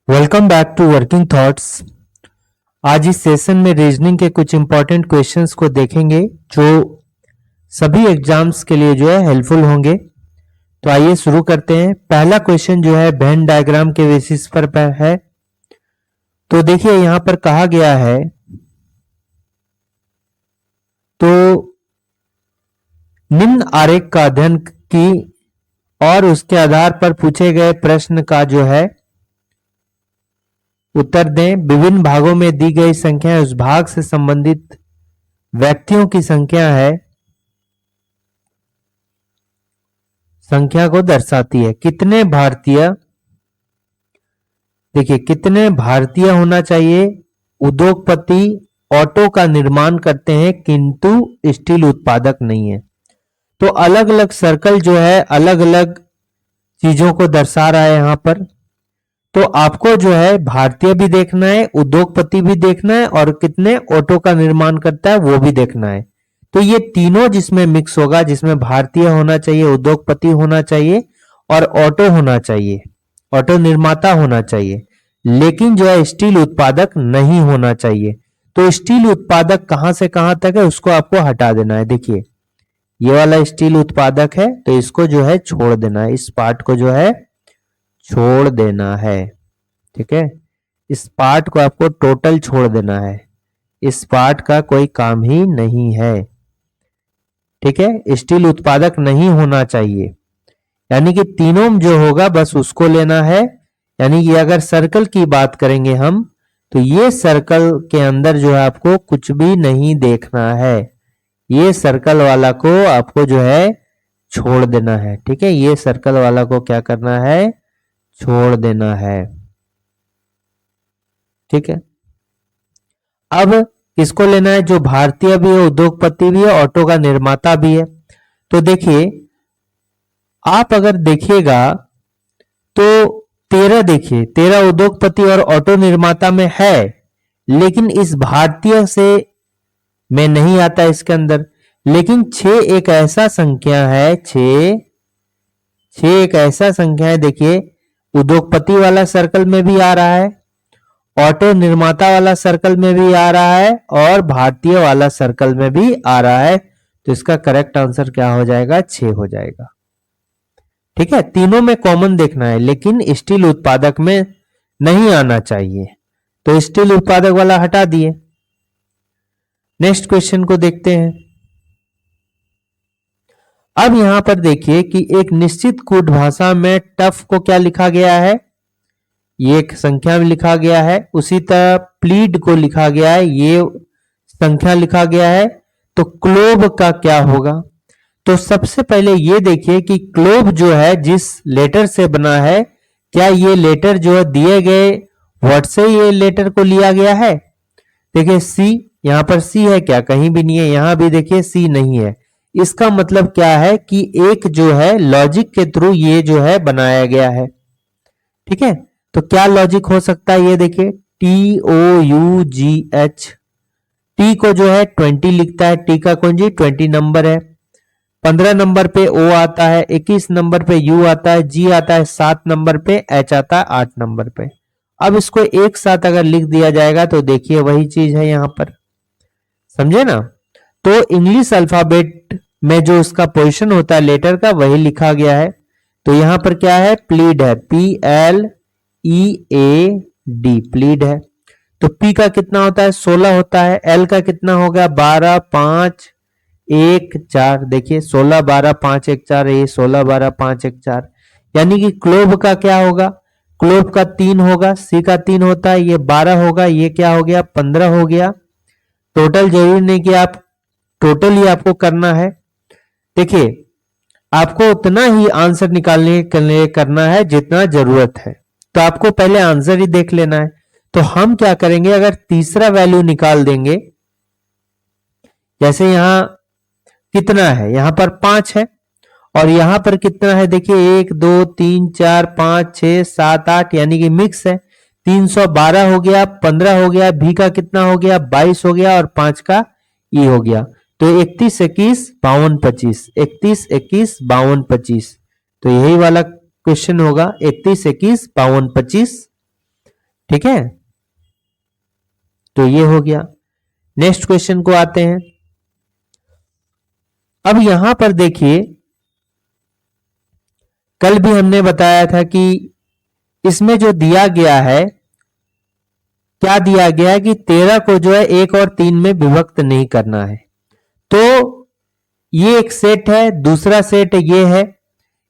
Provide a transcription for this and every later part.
Welcome back to working thoughts. आज इस session में रीजनिंग के कुछ इंपॉर्टेंट क्वेश्चंस को देखेंगे जो सभी एग्जाम्स के लिए जो है हेल्पफुल होंगे। तो आइए शुरू करते हैं। पहला क्वेश्चन जो है वेन डायग्राम के बेसिस पर है। तो देखिए यहां पर कहा गया है, तो निम्न आरेख का अध्ययन की और उसके आधार पर पूछे गए प्रश्न का जो है उत्तर दें। विभिन्न भागों में दी गई संख्या उस भाग से संबंधित व्यक्तियों की संख्या को दर्शाती है। कितने भारतीय, देखिए कितने भारतीय होना चाहिए। उद्योगपति ऑटो का निर्माण करते हैं किंतु स्टील उत्पादक नहीं है। तो अलग अलग सर्कल जो है अलग अलग चीजों को दर्शा रहा है यहां पर। तो आपको जो है भारतीय भी देखना है, उद्योगपति भी देखना है और कितने ऑटो का निर्माण करता है वो भी देखना है। तो ये तीनों जिसमें मिक्स होगा, जिसमें भारतीय होना चाहिए, उद्योगपति होना चाहिए और ऑटो होना चाहिए, ऑटो निर्माता होना चाहिए, लेकिन जो है स्टील उत्पादक नहीं होना चाहिए। तो स्टील उत्पादक कहां से कहां तक है उसको आपको हटा देना है। देखिए ये वाला स्टील उत्पादक है तो इसको जो है छोड़ देना है, इस पार्ट को जो है छोड़ देना है। ठीक है, इस पार्ट को आपको टोटल छोड़ देना है, इस पार्ट का कोई काम ही नहीं है। ठीक है, स्टील उत्पादक नहीं होना चाहिए, यानी कि तीनों जो होगा बस उसको लेना है। यानी कि अगर सर्कल की बात करेंगे हम तो ये सर्कल के अंदर जो है आपको कुछ भी नहीं देखना है, ये सर्कल वाला को आपको जो है छोड़ देना है। ठीक है, ये सर्कल वाला को क्या करना है, छोड़ देना है। ठीक है, अब किसको लेना है, जो भारतीय भी है, उद्योगपति भी है, ऑटो का निर्माता भी है। तो देखिए आप अगर देखिएगा तो 13, देखिए 13 उद्योगपति और ऑटो निर्माता में है, लेकिन इस भारतीय से में नहीं आता इसके अंदर। लेकिन 6 एक ऐसा संख्या है, 6 एक ऐसा संख्या है, देखिए उद्योगपति वाला सर्कल में भी आ रहा है, ऑटो निर्माता वाला सर्कल में भी आ रहा है और भारतीय वाला सर्कल में भी आ रहा है। तो इसका करेक्ट आंसर क्या हो जाएगा, 6 हो जाएगा। ठीक है, तीनों में कॉमन देखना है, लेकिन स्टील उत्पादक में नहीं आना चाहिए, तो स्टील उत्पादक वाला हटा दिए। नेक्स्ट क्वेश्चन को देखते हैं। अब यहां पर देखिए कि एक निश्चित कूट भाषा में टफ को क्या लिखा गया है, ये एक संख्या में लिखा गया है। उसी तरह प्लीड को लिखा गया है, ये संख्या लिखा गया है। तो क्लोब का क्या होगा, तो सबसे पहले ये देखिए कि क्लोब जो है जिस लेटर से बना है, क्या ये लेटर जो है दिए गए वर्ड से ये लेटर को लिया गया है। देखिए सी, यहां पर सी है क्या, कहीं भी नहीं है। यहां भी देखिए सी नहीं है। इसका मतलब क्या है कि एक जो है लॉजिक के थ्रू ये जो है बनाया गया है। ठीक है, तो क्या लॉजिक हो सकता है, ये देखिए TOUGH, टी को जो है 20 लिखता है, टी का कौन जी 20 नंबर है, 15 नंबर पे O आता है, 21 नंबर पे U आता है, G आता है 7 नंबर पे, H आता है 8 नंबर पे। अब इसको एक साथ अगर लिख दिया जाएगा तो देखिए वही चीज है यहां पर, समझे ना। तो इंग्लिश अल्फाबेट में जो उसका पोजीशन होता है लेटर का वही लिखा गया है। तो यहां पर क्या है, प्लीड है, PLEAD, प्लीड है। तो P का कितना होता है, 16 होता है। L का कितना हो गया, 12 5 1 4, देखिए 16 12 5 1 4, ये 16 12 5 1 4। यानी कि क्लोब का क्या होगा, क्लोब का 3 होगा, सी का 3 होता है, ये 12 होगा, ये क्या हो गया 15 हो गया। टोटल जरूरी नहीं कि आप टोटल ही आपको करना है। देखिए आपको उतना ही आंसर निकालने के लिए करना है जितना जरूरत है, तो आपको पहले आंसर ही देख लेना है। तो हम क्या करेंगे, अगर तीसरा वैल्यू निकाल देंगे, जैसे यहां कितना है, यहां पर 5 है और यहां पर कितना है, देखिए 1 2 3 4 5 6 7 8, यानी कि मिक्स है। 312 हो गया, 15 हो गया, भी का कितना हो गया 22 हो गया और 5 का ई हो गया। तो 31 21 52 25, 31 21 52 25। तो यही वाला क्वेश्चन होगा, 31 21 52 25। ठीक है, तो ये हो गया। नेक्स्ट क्वेश्चन को आते हैं। अब यहां पर देखिए, कल भी हमने बताया था कि इसमें जो दिया गया है, क्या दिया गया है कि 13 को जो है 1 और 3 में विभक्त नहीं करना है। तो ये एक सेट है, दूसरा सेट ये है।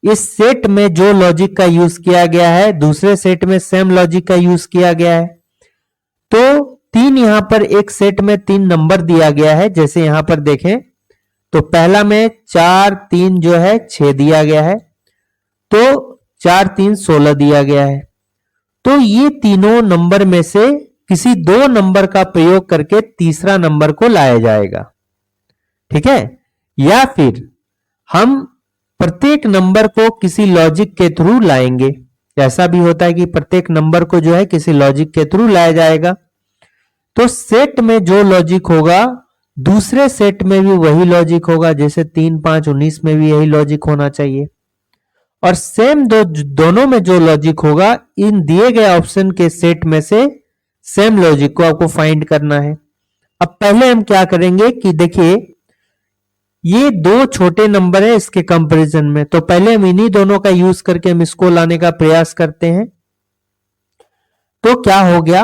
इस सेट में जो लॉजिक का यूज किया गया है, दूसरे सेट में सेम लॉजिक का यूज किया गया है। तो 3 यहां पर एक सेट में 3 नंबर दिया गया है। जैसे यहां पर देखें तो पहला में 4 3 जो है 6 दिया गया है, तो 4 3 16 दिया गया है। तो ये तीनों नंबर में से किसी 2 नंबर का प्रयोग करके तीसरा नंबर को लाया जाएगा। ठीक है, या फिर हम प्रत्येक नंबर को किसी लॉजिक के थ्रू लाएंगे। ऐसा भी होता है कि प्रत्येक नंबर को जो है किसी लॉजिक के थ्रू लाया जाएगा। तो सेट में जो लॉजिक होगा, दूसरे सेट में भी वही लॉजिक होगा। जैसे 3 5 19 में भी यही लॉजिक होना चाहिए। और सेम दोनों में जो लॉजिक होगा, इन दिए गए ऑप्शन के सेट में से सेम लॉजिक को आपको फाइंड करना है। अब पहले हम क्या करेंगे कि देखिए, ये 2 छोटे नंबर है इसके कंपैरिजन में, तो पहले हम इन्हीं दोनों का यूज करके हम इसको लाने का प्रयास करते हैं। तो क्या हो गया,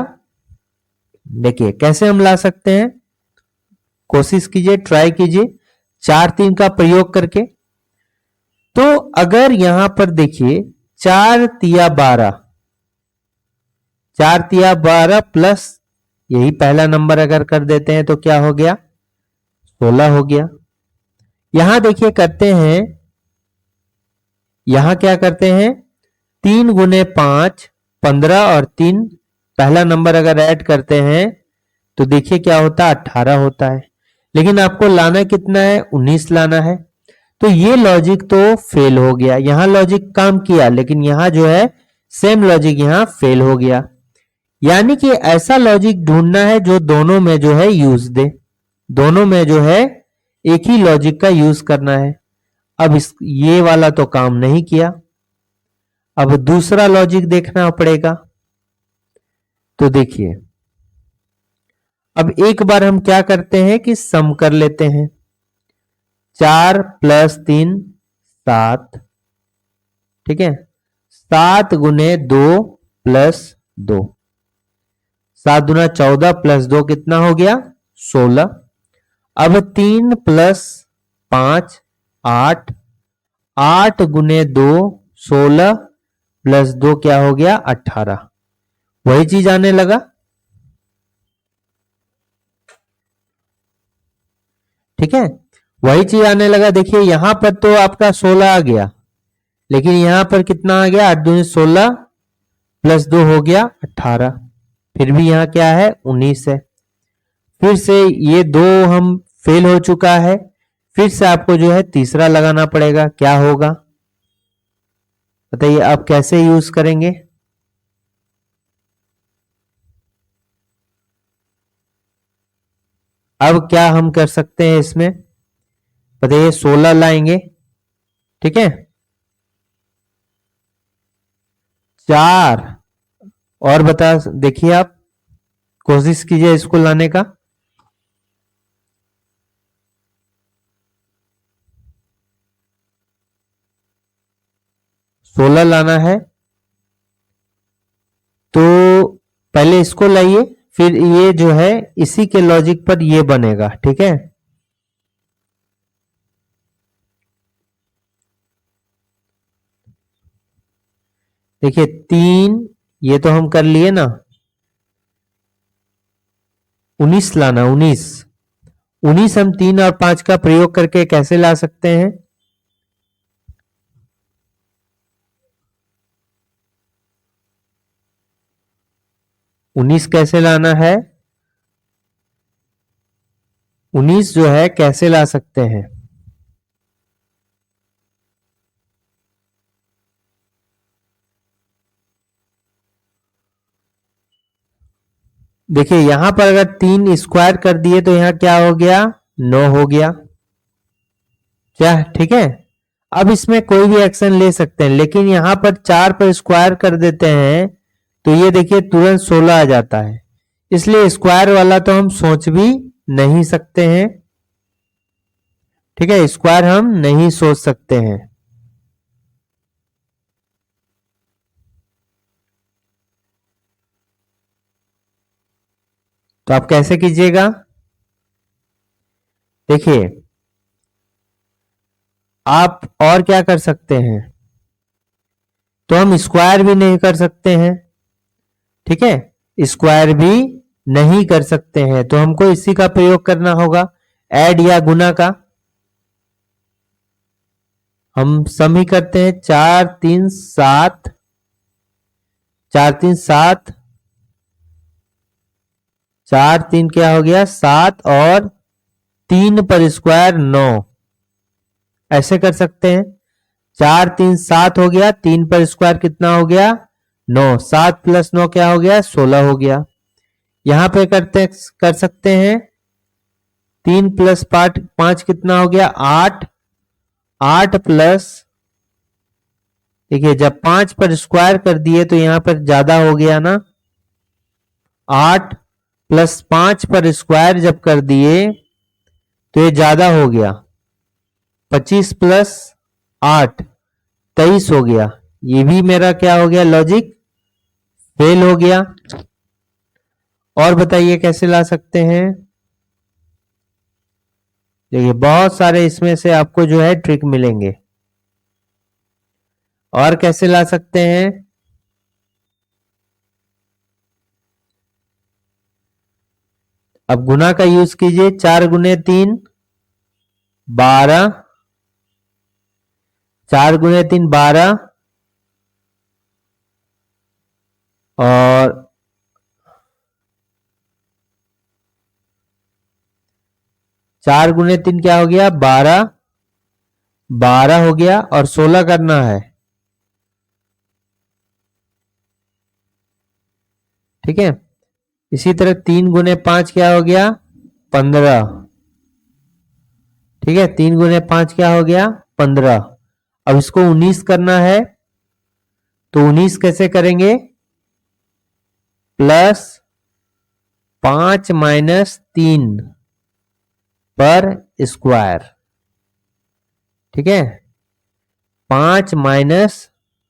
देखिए कैसे हम ला सकते हैं, कोशिश कीजिए, ट्राई कीजिए 4 3 का प्रयोग करके। तो अगर यहां पर देखिए 4 तिया 12, 4 तिया 12 प्लस यही पहला नंबर अगर कर देते हैं तो क्या हो गया, 16 हो गया। यहां देखिए करते हैं, यहां क्या करते हैं, 3 गुने 5 15 और 3 पहला नंबर अगर ऐड करते हैं तो देखिए क्या होता है, 18 होता है। लेकिन आपको लाना कितना है, 19 लाना है। तो ये लॉजिक तो फेल हो गया। यहां लॉजिक काम किया लेकिन यहां जो है सेम लॉजिक यहां फेल हो गया। यानी कि ऐसा लॉजिक ढूंढना है जो दोनों में जो है यूज दे, दोनों में जो है एक ही लॉजिक का यूज करना है। अब ये वाला तो काम नहीं किया, अब दूसरा लॉजिक देखना पड़ेगा। तो देखिए, अब एक बार हम क्या करते हैं कि सम कर लेते हैं। 4 प्लस 3 7, ठीक है, 7 गुने 2 प्लस 2, 7 गुना 14 प्लस 2 कितना हो गया, 16। अब 3 प्लस 5 8, 8 गुने 2 16 प्लस 2 क्या हो गया, 18। वही चीज आने लगा। ठीक है, वही चीज आने लगा। देखिए यहां पर तो आपका 16 आ गया, लेकिन यहां पर कितना आ गया, 8 दूनी 16 प्लस 2 हो गया 18। फिर भी यहां क्या है, 19 है। फिर से ये 2 हम फेल हो चुका है, फिर से आपको जो है तीसरा लगाना पड़ेगा। क्या होगा बताइए, आप कैसे यूज करेंगे। अब क्या हम कर सकते हैं इसमें बताइए, 16 लाएंगे, ठीक है, 4 और बता, देखिए आप कोशिश कीजिए इसको लाने का। सोलह लाना है तो पहले इसको लाइए, फिर ये जो है इसी के लॉजिक पर ये बनेगा। ठीक है, देखिए 3 ये तो हम कर लिए ना, 19 लाना, 19 19 हम 3 और 5 का प्रयोग करके कैसे ला सकते हैं, उन्नीस कैसे लाना है, 19 जो है कैसे ला सकते हैं, देखिए यहां पर अगर 3 स्क्वायर कर दिए तो यहां क्या हो गया, 9 हो गया क्या। ठीक है, अब इसमें कोई भी एक्शन ले सकते हैं, लेकिन यहां पर 4 पर स्क्वायर कर देते हैं तो ये देखिए तुरंत 16 आ जाता है। इसलिए स्क्वायर वाला तो हम सोच भी नहीं सकते हैं। ठीक है, स्क्वायर हम नहीं सोच सकते हैं। तो आप कैसे कीजिएगा? देखिए, आप और क्या कर सकते हैं, तो हम स्क्वायर भी नहीं कर सकते हैं। ठीक है, स्क्वायर भी नहीं कर सकते हैं, तो हमको इसी का प्रयोग करना होगा, ऐड या गुना का। हम सम ही करते हैं, 4 3 7, 4 3 7, 4 3 क्या हो गया 7, और 3 पर स्क्वायर 9। ऐसे कर सकते हैं, 4 3 7 हो गया, 3 पर स्क्वायर कितना हो गया 9, 7 प्लस 9 क्या हो गया 16 हो गया। यहां पे कर सकते हैं 3 प्लस 5 कितना हो गया 8, 8 प्लस, देखिए जब 5 पर स्क्वायर कर दिए तो यहां पर ज्यादा हो गया ना, 8 प्लस 5 पर स्क्वायर जब कर दिए तो ये ज्यादा हो गया, 25 प्लस 8 23 हो गया। ये भी मेरा क्या हो गया, लॉजिक फेल हो गया। और बताइए कैसे ला सकते हैं? देखिए बहुत सारे इसमें से आपको जो है ट्रिक मिलेंगे। और कैसे ला सकते हैं? अब गुना का यूज कीजिए, 4 गुने 3 12, 4 गुने 3 12, और 4 गुने 3 क्या हो गया 12, 12 हो गया, और 16 करना है। ठीक है, इसी तरह 3 गुने 5 क्या हो गया 15। ठीक है, 3 गुने 5 क्या हो गया 15। अब इसको 19 करना है, तो 19 कैसे करेंगे, प्लस 5 माइनस 3 पर स्क्वायर। ठीक है, 5 माइनस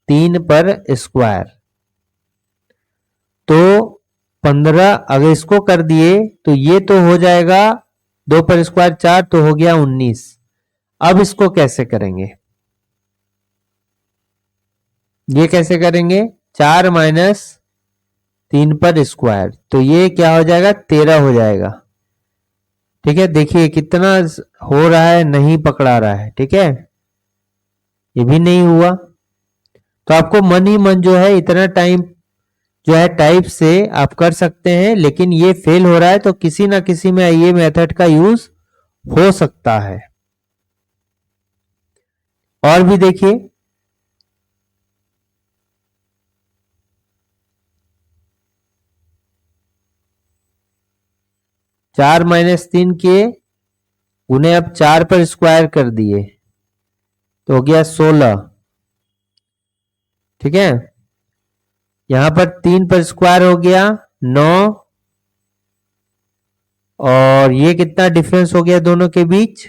3 पर स्क्वायर, तो 15। अगर इसको कर दिए तो ये तो हो जाएगा 2 पर स्क्वायर 4, तो हो गया 19। अब इसको कैसे करेंगे, ये कैसे करेंगे, 4 माइनस 3 पर स्क्वायर, तो ये क्या हो जाएगा 13 हो जाएगा। ठीक है, देखिए कितना हो रहा है, नहीं पकड़ा रहा है। ठीक है, ये भी नहीं हुआ। तो आपको मन ही मन जो है इतना टाइम जो है टाइप से आप कर सकते हैं, लेकिन ये फेल हो रहा है तो किसी ना किसी में ये मेथड का यूज हो सकता है। और भी देखिए, 4 माइनस 3 के उन्हें अब 4 पर स्क्वायर कर दिए तो हो गया 16। ठीक है, यहां पर 3 पर स्क्वायर हो गया 9, और ये कितना डिफरेंस हो गया दोनों के बीच,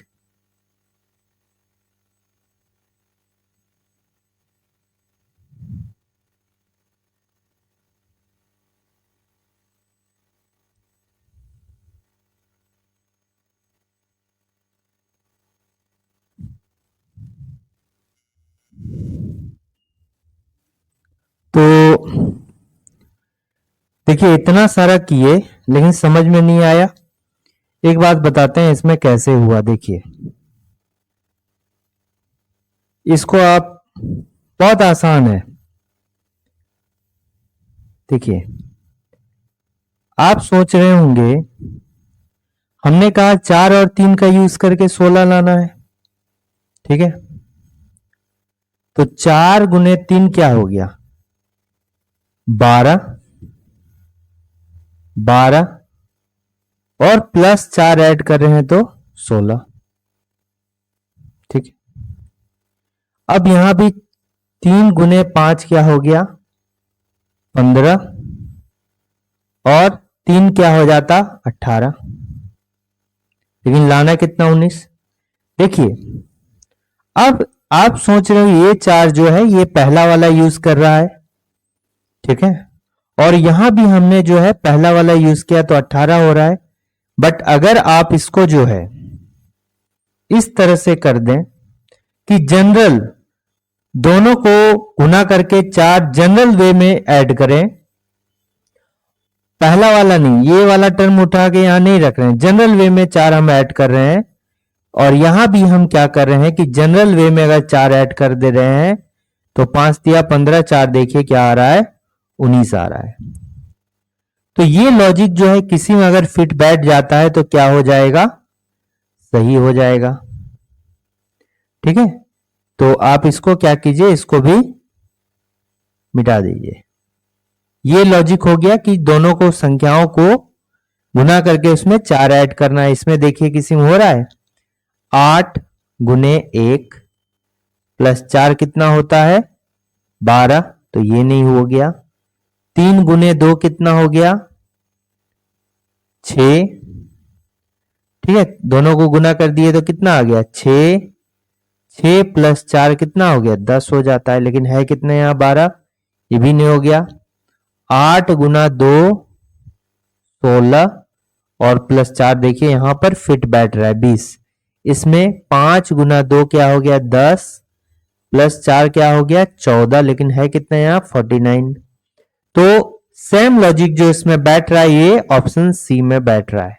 तो देखिए इतना सारा किए लेकिन समझ में नहीं आया। एक बात बताते हैं इसमें कैसे हुआ। देखिए इसको आप, बहुत आसान है। देखिए आप सोच रहे होंगे हमने कहा 4 और 3 का यूज करके 16 लाना है। ठीक है, तो 4 गुने 3 क्या हो गया 12, 12, और प्लस 4 ऐड कर रहे हैं तो 16। ठीक है, अब यहां भी 3 गुने 5 क्या हो गया 15, और 3 क्या हो जाता 18, लेकिन लाना कितना 19। देखिए अब आप सोच रहे हो ये 4 जो है ये पहला वाला यूज कर रहा है, ठीक है, और यहां भी हमने जो है पहला वाला यूज किया तो 18 हो रहा है। बट अगर आप इसको जो है इस तरह से कर दें कि जनरल दोनों को गुना करके 4 जनरल वे में ऐड करें, पहला वाला नहीं, ये वाला टर्म उठा के यहां नहीं रख रहे हैं, जनरल वे में 4 हम ऐड कर रहे हैं। और यहां भी हम क्या कर रहे हैं कि जनरल वे में अगर 4 ऐड कर दे रहे हैं तो 5 दिया 15, 4 देखिए क्या आ रहा है 19 आ रहा है। तो ये लॉजिक जो है किसी में अगर फिट बैठ जाता है तो क्या हो जाएगा, सही हो जाएगा, ठीक है। तो आप इसको क्या कीजिए, इसको भी मिटा दीजिए। ये लॉजिक हो गया कि दोनों को संख्याओं को गुना करके उसमें 4 ऐड करना है। इसमें देखिए किसी में हो रहा है 8 गुने 1 प्लस 4 कितना होता है 12, तो ये नहीं हो गया। 3 गुने 2 कितना हो गया 6, ठीक है, दोनों को गुना कर दिए तो कितना आ गया 6, 6 प्लस 4 कितना हो गया 10 हो जाता है, लेकिन है कितने यहां 12, ये भी नहीं हो गया। 8 गुना 2 16 और प्लस 4 देखिए यहां पर फिट बैठ रहा है 20। इसमें 5 गुना 2 क्या हो गया 10 प्लस 4 क्या हो गया 14, लेकिन है कितना यहां 49। तो सेम लॉजिक जो इसमें बैठ रहा है ये ऑप्शन सी में बैठ रहा है,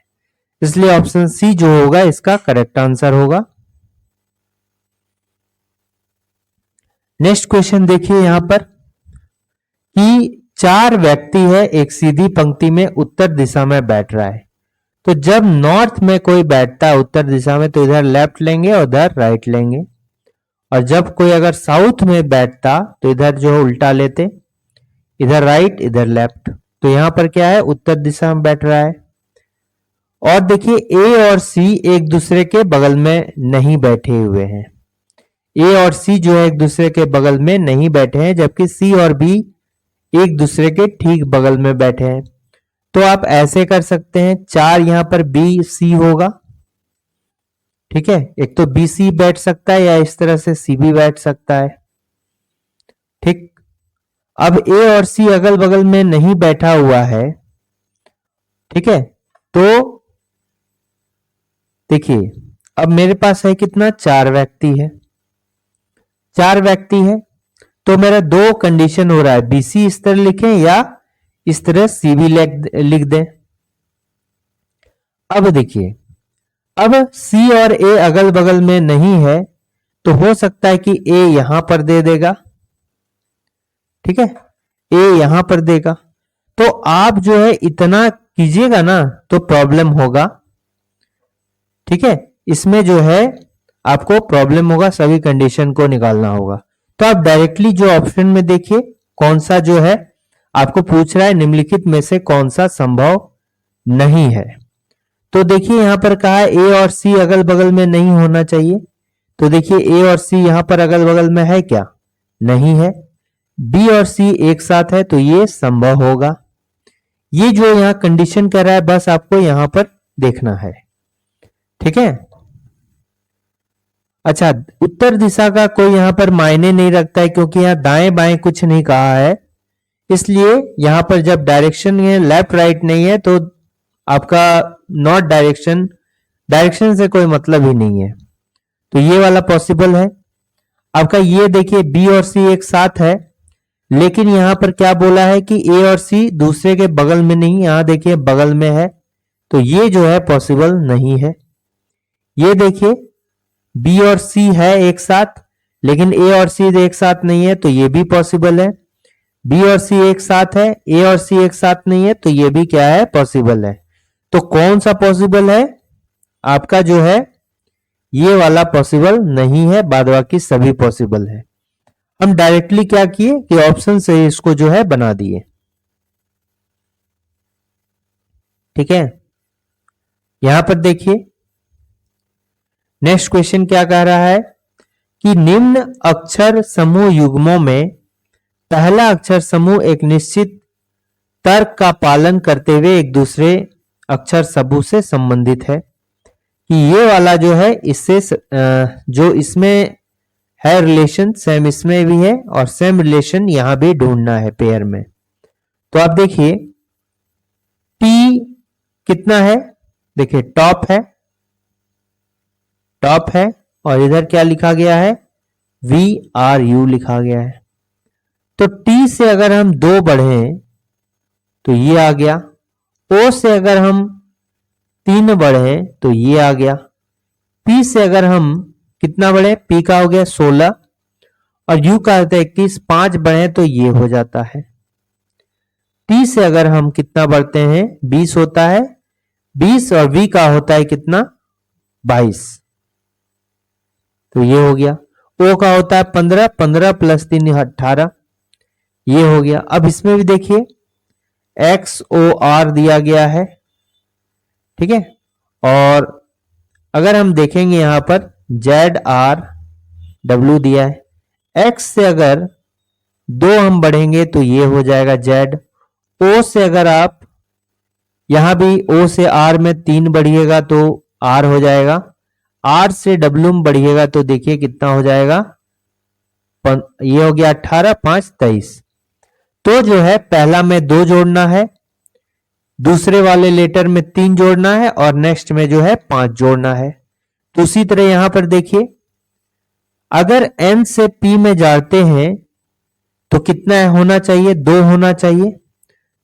इसलिए ऑप्शन सी जो होगा इसका करेक्ट आंसर होगा। नेक्स्ट क्वेश्चन देखिए यहां पर कि 4 व्यक्ति है एक सीधी पंक्ति में उत्तर दिशा में बैठ रहा है। तो जब नॉर्थ में कोई बैठता है उत्तर दिशा में तो इधर लेफ्ट लेंगे और उधर राइट लेंगे, और जब कोई अगर साउथ में बैठता तो इधर जो है उल्टा लेते, इधर राइट इधर लेफ्ट। तो यहां पर क्या है उत्तर दिशा में बैठ रहा है। और देखिए ए और सी एक दूसरे के बगल में नहीं बैठे हुए हैं, ए और सी जो है एक दूसरे के बगल में नहीं बैठे हैं, जबकि सी और बी एक दूसरे के ठीक बगल में बैठे हैं। तो आप ऐसे कर सकते हैं 4 यहां पर बी सी होगा, ठीक है, एक तो बी सी बैठ सकता है या इस तरह से सी भी बैठ सकता है, ठीक। अब ए और सी अगल बगल में नहीं बैठा हुआ है, ठीक है, तो देखिए अब मेरे पास है कितना 4 व्यक्ति है, 4 व्यक्ति है, तो मेरा 2 कंडीशन हो रहा है, बीसी इस तरह लिखें या इस तरह सी भी लिख दें। अब देखिए अब सी और ए अगल बगल में नहीं है तो हो सकता है कि ए यहां पर दे देगा, ठीक है, ए यहां पर देगा। तो आप जो है इतना कीजिएगा ना तो प्रॉब्लम होगा, ठीक है, इसमें जो है आपको प्रॉब्लम होगा, सभी कंडीशन को निकालना होगा। तो आप डायरेक्टली जो ऑप्शन में देखिए कौन सा जो है आपको पूछ रहा है निम्नलिखित में से कौन सा संभव नहीं है। तो देखिए यहां पर कहा है ए और सी अगल बगल में नहीं होना चाहिए, तो देखिए ए और सी यहां पर अगल बगल में है क्या, नहीं है। बी और सी एक साथ है तो ये संभव होगा। ये जो यहां कंडीशन कर रहा है बस आपको यहां पर देखना है, ठीक है। अच्छा उत्तर दिशा का कोई यहां पर मायने नहीं रखता है क्योंकि यहां दाएं बाएं कुछ नहीं कहा है, इसलिए यहां पर जब डायरेक्शन है लेफ्ट राइट नहीं है तो आपका नॉट डायरेक्शन, डायरेक्शन से कोई मतलब ही नहीं है, तो ये वाला पॉसिबल है आपका। ये देखिए बी और सी एक साथ है, लेकिन यहां पर क्या बोला है कि ए और सी दूसरे के बगल में नहीं, यहां देखिए बगल में है, तो ये जो है पॉसिबल नहीं है। ये देखिए बी और सी है एक साथ लेकिन ए और सी एक साथ नहीं है, तो ये भी पॉसिबल है। बी और सी एक साथ है, ए और सी एक साथ नहीं है, तो ये भी क्या है पॉसिबल है। तो कौन सा पॉसिबल है आपका जो है ये वाला पॉसिबल नहीं है, बाद बाकी सभी पॉसिबल है। हम डायरेक्टली क्या किए कि ऑप्शन से इसको जो है बना दिए, ठीक है। यहां पर देखिए नेक्स्ट क्वेश्चन क्या कह रहा है कि निम्न अक्षर समूह युग्मों में पहला अक्षर समूह एक निश्चित तर्क का पालन करते हुए एक दूसरे अक्षर समूह से संबंधित है कि ये वाला जो है इससे जो इसमें है रिलेशन सेम इसमें भी है और सेम रिलेशन यहां भी ढूंढना है पेयर में। तो आप देखिए T कितना है, देखिए टॉप है और इधर क्या लिखा गया है VRU लिखा गया है। तो T से अगर हम 2 बढ़े तो ये आ गया, O से अगर हम 3 बढ़े तो ये आ गया, P से अगर हम कितना बढ़े, P का हो गया 16 और U का होता है 21, 5 बढ़े तो ये हो जाता है। T से अगर हम कितना बढ़ते हैं 20 होता है, 20 और V का होता है कितना 22, तो ये हो गया। O का होता है 15, 15 प्लस 3 18, ये हो गया। अब इसमें भी देखिए XOR दिया गया है, ठीक है। और अगर हम देखेंगे यहां पर ZRW दिया है, X से अगर 2 हम बढ़ेंगे तो ये हो जाएगा Z। O से अगर आप यहां भी O से R में 3 बढ़िएगा तो R हो जाएगा, R से W में बढ़िएगा तो देखिए कितना हो जाएगा, ये हो गया 18, 5 23। तो जो है पहला में 2 जोड़ना है, दूसरे वाले लेटर में 3 जोड़ना है और नेक्स्ट में जो है 5 जोड़ना है। तो उसी तरह यहां पर देखिए अगर N से P में जाते हैं तो कितना होना चाहिए, 2 होना चाहिए।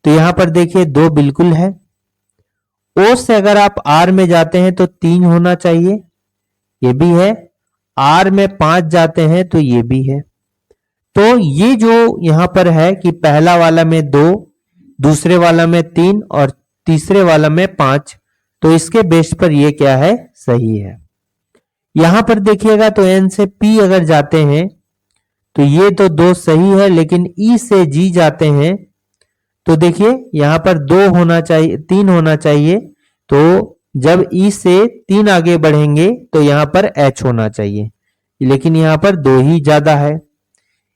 तो यहां पर देखिए 2 बिल्कुल है। O से अगर आप R में जाते हैं तो 3 होना चाहिए, ये भी है। R में 5 जाते हैं तो ये भी है। तो ये जो यहां पर है कि पहला वाला में 2, दूसरे वाला में 3 और तीसरे वाला में 5, तो इसके बेस पर ये क्या है, सही है। यहां पर देखिएगा तो N से P अगर जाते हैं तो ये तो 2 सही है, लेकिन E से G जाते हैं तो देखिए यहां पर 2 होना चाहिए, 3 होना चाहिए। तो जब E से 3 आगे बढ़ेंगे तो यहां पर H होना चाहिए, लेकिन यहां पर 2 ही ज्यादा है।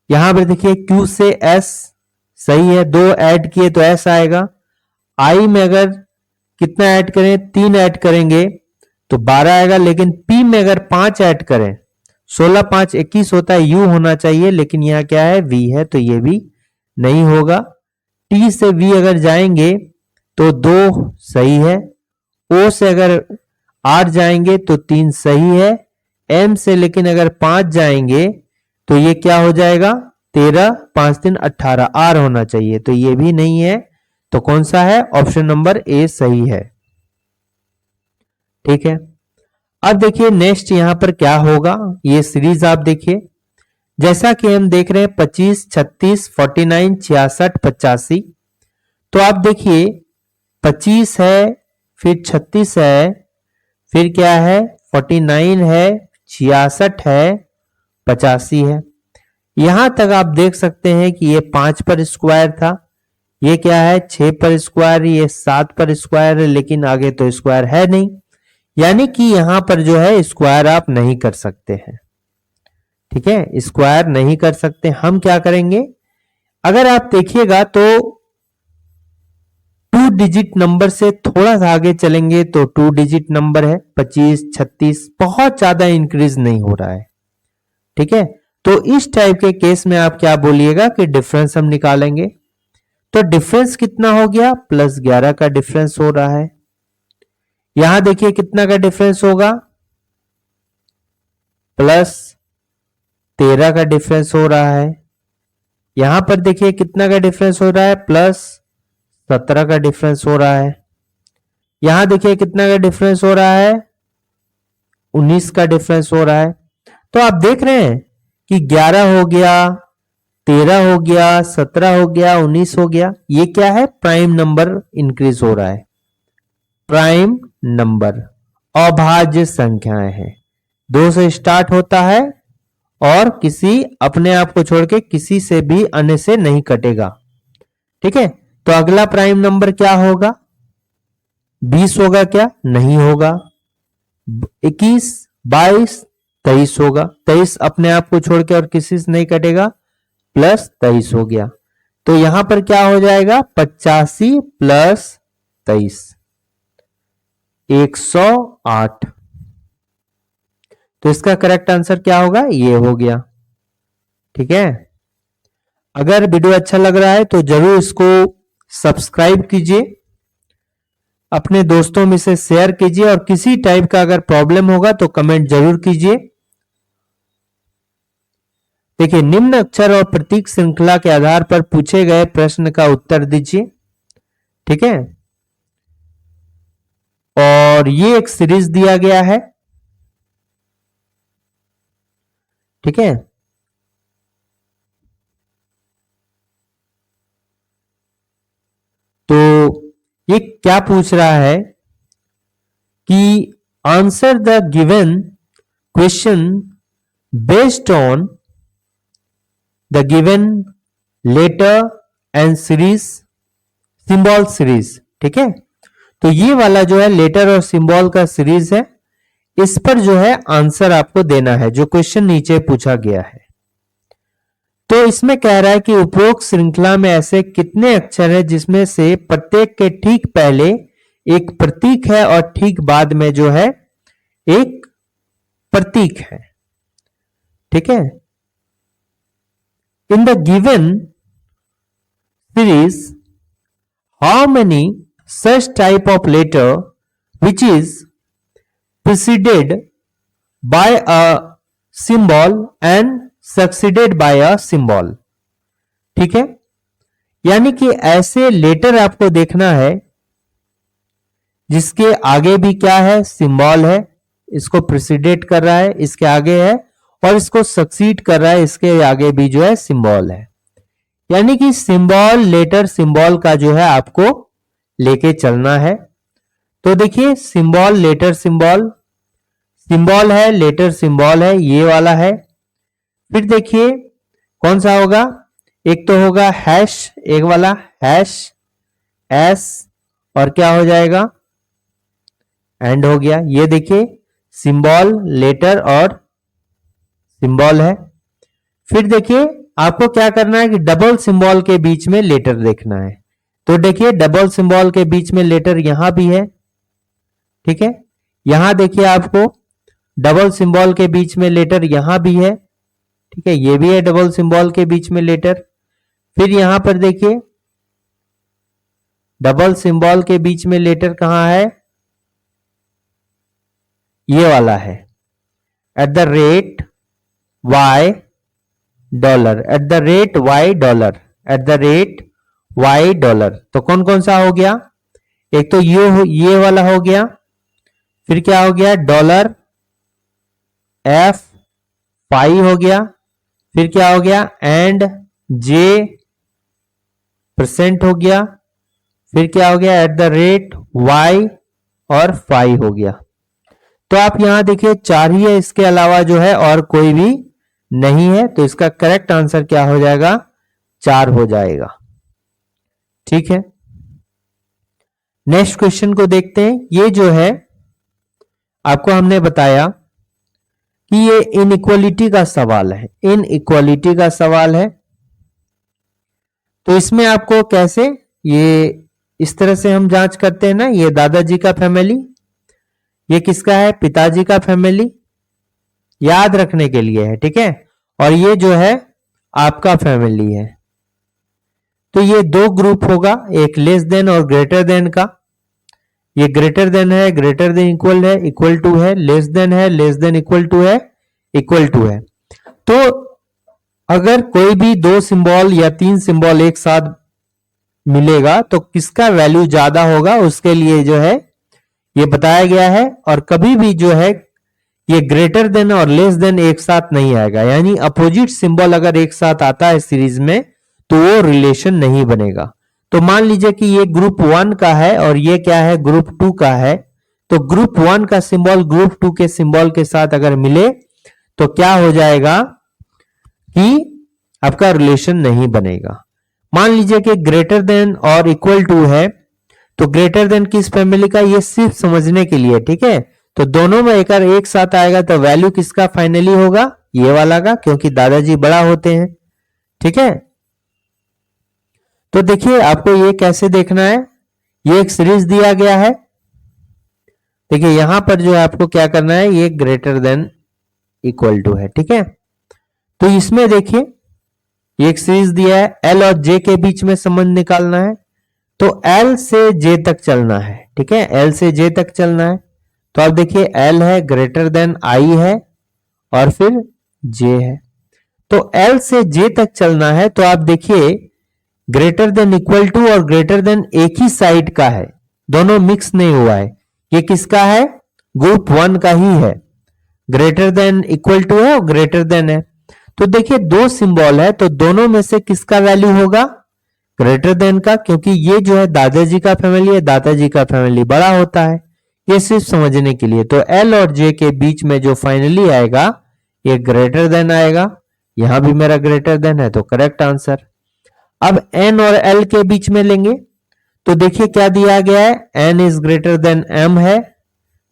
यहां पर देखिए Q से S सही है, 2 ऐड किए तो S आएगा। I में अगर कितना ऐड करें, 3 ऐड करेंगे तो 12 आएगा, लेकिन P में अगर 5 ऐड करें 16 5 21 होता है, U होना चाहिए, लेकिन यहां क्या है V है, तो ये भी नहीं होगा। T से V अगर जाएंगे तो 2 सही है। O से अगर R जाएंगे तो 3 सही है। M से लेकिन अगर 5 जाएंगे तो ये क्या हो जाएगा, 13 5 3 18, R होना चाहिए, तो ये भी नहीं है। तो कौन सा है, ऑप्शन नंबर A सही है, ठीक है। अब देखिए नेक्स्ट यहां पर क्या होगा, ये सीरीज आप देखिए जैसा कि हम देख रहे हैं 25 36 49 66 85। तो आप देखिए 25 है, फिर 36 है, फिर क्या है 49 है, 66 है, 85 है। यहां तक आप देख सकते हैं कि ये 5 पर स्क्वायर था, ये क्या है 6 पर स्क्वायर, ये 7 पर स्क्वायर है, लेकिन आगे तो स्क्वायर है नहीं, यानी कि यहां पर जो है स्क्वायर आप नहीं कर सकते हैं, ठीक है, स्क्वायर नहीं कर सकते। हम क्या करेंगे, अगर आप देखिएगा तो 2 डिजिट नंबर से थोड़ा सा आगे चलेंगे तो 2 डिजिट नंबर है 25 36, बहुत ज्यादा इंक्रीज नहीं हो रहा है, ठीक है। तो इस टाइप के केस में आप क्या बोलिएगा कि डिफरेंस हम निकालेंगे। तो डिफरेंस कितना हो गया, +11 का डिफरेंस हो रहा है। यहां देखिए कितना का डिफरेंस होगा, +13 का डिफरेंस हो रहा है। यहां पर देखिए कितना का डिफरेंस हो रहा है, +17 का डिफरेंस हो रहा है। यहां देखिए कितना का डिफरेंस हो रहा है, 19 का डिफरेंस हो रहा है। तो आप देख रहे हैं कि 11 हो गया, 13 हो गया, 17 हो गया, 19 हो गया, ये क्या है, प्राइम नंबर इंक्रीज हो रहा है। प्राइम नंबर अभाज्य संख्याएं हैं, 2 से स्टार्ट होता है और किसी अपने आप को छोड़ के किसी से भी अन्य से नहीं कटेगा, ठीक है। तो अगला प्राइम नंबर क्या होगा, 20 होगा क्या, नहीं होगा, 21 22 23 होगा, 23 अपने आप को छोड़ के और किसी से नहीं कटेगा, +23 हो गया। तो यहां पर क्या हो जाएगा 85 प्लस 23 108। तो इसका करेक्ट आंसर क्या होगा, ये हो गया। ठीक है, अगर वीडियो अच्छा लग रहा है तो जरूर इसको सब्सक्राइब कीजिए, अपने दोस्तों में से शेयर कीजिए, और किसी टाइप का अगर प्रॉब्लम होगा तो कमेंट जरूर कीजिए। देखिए, निम्न अक्षर और प्रतीक श्रृंखला के आधार पर पूछे गए प्रश्न का उत्तर दीजिए। ठीक है, और ये एक सीरीज दिया गया है। ठीक है, तो ये क्या पूछ रहा है कि answer the given question based on the given letter and series symbol series. ठीक है, तो ये वाला जो है लेटर और सिंबल का सीरीज है, इस पर जो है आंसर आपको देना है, जो क्वेश्चन नीचे पूछा गया है। तो इसमें कह रहा है कि उपरोक्त श्रृंखला में ऐसे कितने अक्षर हैं जिसमें से प्रत्येक के ठीक पहले एक प्रतीक है और ठीक बाद में जो है एक प्रतीक है। ठीक है, in the given series how many such type of letter which is preceded by a symbol and succeeded by a symbol। ठीक है, यानी कि ऐसे लेटर आपको देखना है जिसके आगे भी क्या है, सिंबल है, इसको प्रिसीडेट कर रहा है, इसके आगे है, और इसको सक्सीड कर रहा है, इसके आगे भी जो है सिंबल है। यानी कि सिंबल लेटर सिंबल का जो है आपको लेके चलना है। तो देखिए, सिंबल लेटर सिंबल, सिंबल है लेटर सिंबल है, ये वाला है। फिर देखिए कौन सा होगा, एक तो होगा हैश, एक वाला हैश एस, और क्या हो जाएगा एंड हो गया। ये देखिए सिंबल लेटर और सिंबल है। फिर देखिए आपको क्या करना है कि डबल सिंबल के बीच में लेटर देखना है। तो देखिए डबल सिंबल के बीच में लेटर यहां भी है। ठीक है, यहां देखिए आपको डबल सिंबल के बीच में लेटर यहां भी है। ठीक है, ये भी है डबल सिंबल के बीच में लेटर। फिर यहां पर देखिए डबल सिंबल के बीच में लेटर कहां है, ये वाला है, at the rate Y dollar, at the rate Y dollar, at the rate Y dollar. तो कौन कौन सा हो गया, एक तो ये वाला हो गया, फिर क्या हो गया डॉलर एफ पाई हो गया, फिर क्या हो गया एंड जे परसेंट हो गया, फिर क्या हो गया एट द रेट वाई और फाई हो गया। तो आप यहां देखिए 4 ही है, इसके अलावा जो है और कोई भी नहीं है। तो इसका करेक्ट आंसर क्या हो जाएगा, 4 हो जाएगा। ठीक है, नेक्स्ट क्वेश्चन को देखते हैं। ये जो है आपको हमने बताया कि ये इनइक्वालिटी का सवाल है, इनइक्वालिटी का सवाल है। तो इसमें आपको कैसे, ये इस तरह से हम जांच करते हैं ना, ये दादाजी का फैमिली, ये किसका है, पिताजी का फैमिली, याद रखने के लिए है। ठीक है, और ये जो है आपका फैमिली है। तो ये 2 ग्रुप होगा, एक लेस देन और ग्रेटर देन का। ये ग्रेटर देन है, ग्रेटर देन इक्वल है, इक्वल टू है, लेस देन है, लेस देन इक्वल टू है, इक्वल टू है। तो अगर कोई भी 2 सिंबल या 3 सिंबल एक साथ मिलेगा तो किसका वैल्यू ज्यादा होगा, उसके लिए जो है ये बताया गया है। और कभी भी जो है ये ग्रेटर देन और लेस देन एक साथ नहीं आएगा, यानी अपोजिट सिंबल अगर एक साथ आता है सीरीज में तो वो रिलेशन नहीं बनेगा। तो मान लीजिए कि ये ग्रुप 1 का है और ये क्या है, ग्रुप 2 का है। तो ग्रुप 1 का सिंबल ग्रुप 2 के सिंबल के साथ अगर मिले तो क्या हो जाएगा कि आपका रिलेशन नहीं बनेगा। मान लीजिए कि ग्रेटर देन और इक्वल टू है, तो ग्रेटर देन किस फैमिली का, ये सिर्फ समझने के लिए। ठीक है, तो दोनों में एक साथ आएगा तो वैल्यू किसका फाइनली होगा, ये वाला का, क्योंकि दादाजी बड़ा होते हैं। ठीक है, तो देखिए आपको ये कैसे देखना है, ये एक सीरीज दिया गया है। देखिए यहां पर जो है आपको क्या करना है, ये ग्रेटर देन इक्वल टू है, ठीक है। तो इसमें देखिए ये एक सीरीज दिया है, एल और जे के बीच में संबंध निकालना है। तो एल से जे तक चलना है, ठीक है, एल से जे तक चलना है। तो आप देखिए एल है ग्रेटर देन आई है और फिर जे है। तो एल से जे तक चलना है, तो आप देखिए ग्रेटर देन इक्वल टू और ग्रेटर देन एक ही साइड का है, दोनों मिक्स नहीं हुआ है। ये किसका है, ग्रुप वन का ही है, ग्रेटर देन इक्वल टू है और ग्रेटर देन है। तो देखिए दो सिंबल है, तो दोनों में से किसका वैल्यू होगा, ग्रेटर देन का, क्योंकि ये जो है दादाजी का फैमिली है, दादाजी का फैमिली बड़ा होता है। ये सिर्फ समझने के लिए। तो एल और जे के बीच में जो फाइनली आएगा ये ग्रेटर देन आएगा, यहां भी मेरा ग्रेटर देन है, तो करेक्ट आंसर। अब एन और एल के बीच में लेंगे, तो देखिए क्या दिया गया है, N is greater than M है,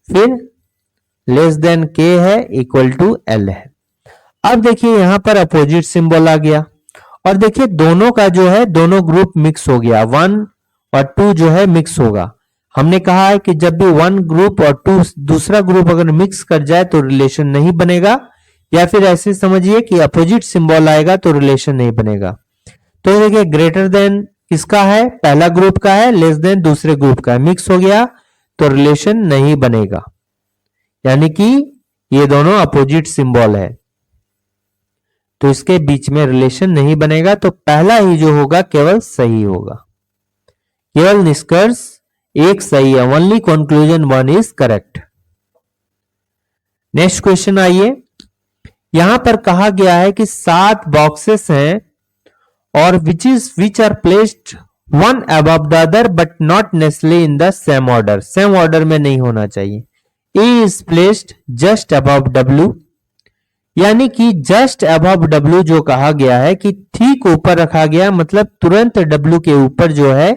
फिर लेस देन के है, इक्वल टू एल है। अब देखिए यहां पर अपोजिट सिंबल आ गया और देखिए दोनों का जो है दोनों ग्रुप मिक्स हो गया, वन और टू जो है मिक्स होगा। हमने कहा है कि जब भी वन ग्रुप और टू दूसरा ग्रुप अगर मिक्स कर जाए तो रिलेशन नहीं बनेगा, या फिर ऐसे समझिए कि अपोजिट सिंबल आएगा तो रिलेशन नहीं बनेगा। तो देखिए ग्रेटर देन किसका है, पहला ग्रुप का है, लेस देन दूसरे ग्रुप का है, मिक्स हो गया तो रिलेशन नहीं बनेगा, यानी कि ये दोनों अपोजिट सिंबल है, तो इसके बीच में रिलेशन नहीं बनेगा। तो पहला ही जो होगा केवल सही होगा, केवल निष्कर्ष एक सही है, only conclusion one is correct. Next question आइए, यहां पर कहा गया है कि 7 बॉक्सेस हैं और which are placed one above the other but not necessarily in the same order, same order में नहीं होना चाहिए। A is placed just above W, यानी कि जस्ट अबव डब्ल्यू जो कहा गया है कि ठीक ऊपर रखा गया, मतलब तुरंत डब्ल्यू के ऊपर जो है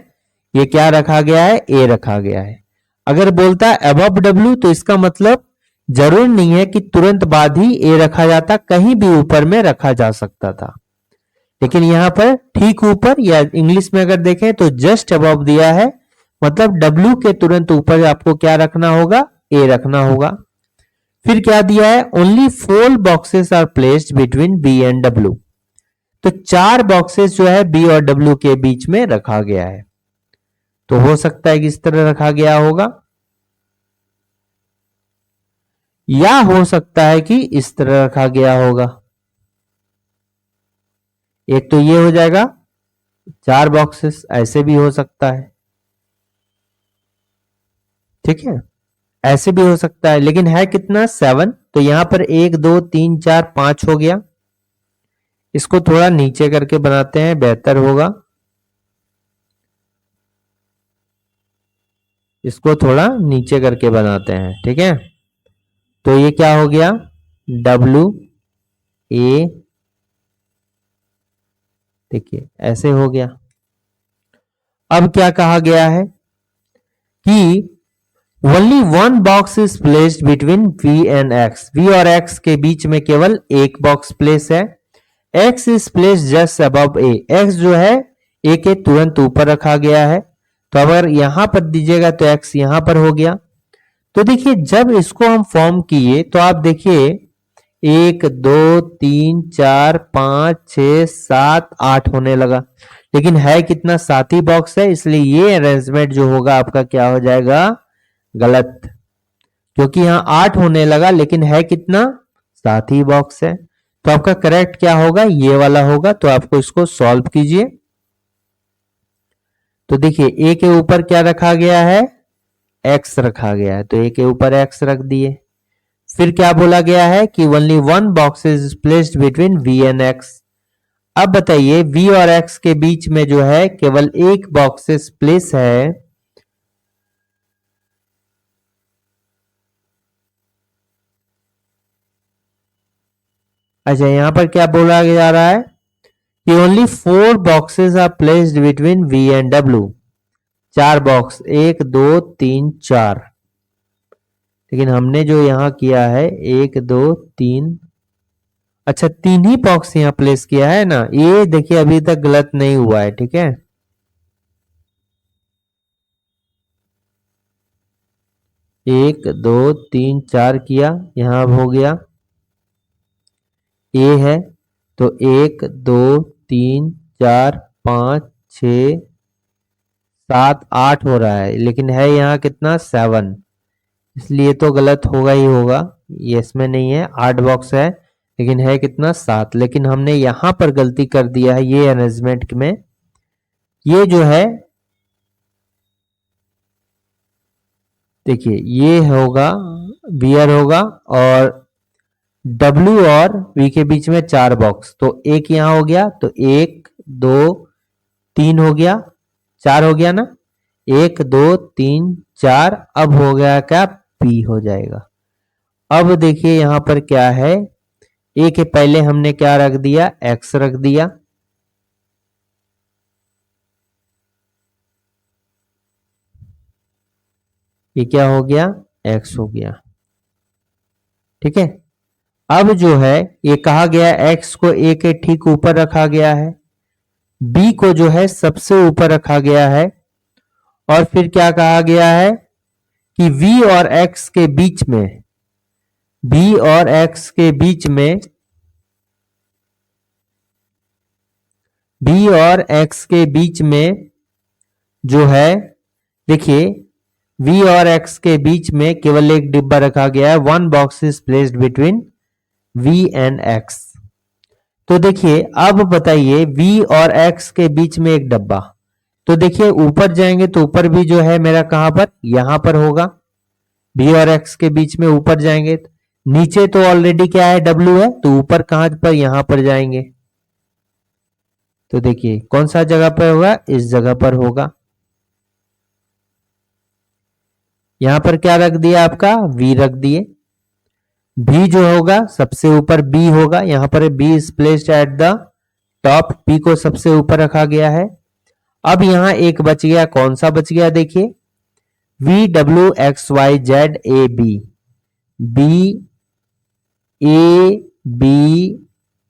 ये क्या रखा गया है, ए रखा गया है। अगर बोलता है अबव डब्ल्यू तो इसका मतलब जरूर नहीं है कि तुरंत बाद ही ए रखा जाता, कहीं भी ऊपर में रखा जा सकता था, लेकिन यहां पर ठीक ऊपर, या इंग्लिश में अगर देखें तो जस्ट अबव दिया है, मतलब डब्ल्यू के तुरंत ऊपर आपको क्या रखना होगा, ए रखना होगा। फिर क्या दिया है, only 4 boxes are placed between B and W, तो 4 बॉक्सेस जो है बी और डब्ल्यू के बीच में रखा गया है। तो हो सकता है कि इस तरह रखा गया होगा, या हो सकता है कि इस तरह रखा गया होगा। एक तो ये हो जाएगा 4 बॉक्सेस, ऐसे भी हो सकता है, ठीक है, ऐसे भी हो सकता है, लेकिन है कितना 7, तो यहां पर 1 2 3 4 5 हो गया। इसको थोड़ा नीचे करके बनाते हैं, बेहतर होगा। इसको थोड़ा नीचे करके बनाते हैं, ठीक है। तो ये क्या हो गया, डब्ल्यू ए, देखिए ऐसे हो गया। अब क्या कहा गया है कि only one box is placed between V and X, V और X के बीच में केवल एक बॉक्स प्लेस है। X is placed just above A, X जो है A के तुरंत ऊपर रखा गया है, तो अगर यहां पर दीजिएगा तो X यहां पर हो गया। तो देखिए जब इसको हम फॉर्म किए तो आप देखिए 1 2 3 4 5 6 7 8 होने लगा, लेकिन है कितना, 7 ही बॉक्स है, इसलिए ये अरेंजमेंट जो होगा आपका क्या हो जाएगा, गलत, क्योंकि यहां 8 होने लगा लेकिन है कितना, 7 ही बॉक्स है। तो आपका करेक्ट क्या होगा, ये वाला होगा। तो आपको इसको सॉल्व कीजिए। तो देखिए ए के ऊपर क्या रखा गया है, एक्स रखा गया है, तो ए के ऊपर एक्स रख दिए। फिर क्या बोला गया है कि only one box is placed between V and X। अब बताइए V और X के बीच में जो है केवल एक बॉक्सेस प्लेस है, अच्छा यहां पर क्या बोला जा रहा है कि only 4 boxes are placed between V and W, 4 box, 1 2 3 4, लेकिन हमने जो यहां किया है 1 2 3, अच्छा 3 ही बॉक्स यहां प्लेस किया है ना, ये देखिए अभी तक गलत नहीं हुआ है, ठीक है। 1 2 3 4 किया, यहाँ अब हो गया ए है तो 1 2 3 4 5 6 7 8 हो रहा है, लेकिन है यहाँ कितना 7, इसलिए तो गलत होगा ही होगा। ये इसमें नहीं है, 8 बॉक्स है लेकिन है कितना 7, लेकिन हमने यहाँ पर गलती कर दिया है ये अरेंजमेंट में। ये जो है देखिए ये होगा बियर होगा और W और V के बीच में 4 बॉक्स, तो एक यहाँ हो गया तो 1 2 3 हो गया, 4 हो गया ना, 1 2 3 4, अब हो गया क्या P हो जाएगा। अब देखिए यहाँ पर क्या है, ए के पहले हमने क्या रख दिया, X रख दिया, ये क्या हो गया X हो गया, ठीक है। अब जो है ये कहा गया X को A के ठीक ऊपर रखा गया है, B को जो है सबसे ऊपर रखा गया है, और फिर क्या कहा गया है कि V और X के बीच में, V और X के बीच में, V और X के बीच में जो है देखिए V और X के बीच में केवल एक डिब्बा रखा गया है, 1 box is placed between V and X। तो देखिए अब बताइए V और X के बीच में एक डब्बा, तो देखिए ऊपर जाएंगे तो ऊपर भी जो है मेरा कहां पर, यहां पर होगा, V और X के बीच में ऊपर जाएंगे, नीचे तो ऑलरेडी क्या है W है, तो ऊपर कहां पर, यहां पर जाएंगे, तो देखिए कौन सा जगह पर होगा, इस जगह पर होगा। यहां पर क्या रख दिया आपका, V रख दिए, B जो होगा सबसे ऊपर B होगा, यहां पर B is placed at the top, P को सबसे ऊपर रखा गया है। अब यहां एक बच गया, कौन सा बच गया देखिए, V W X Y Z A B, B A B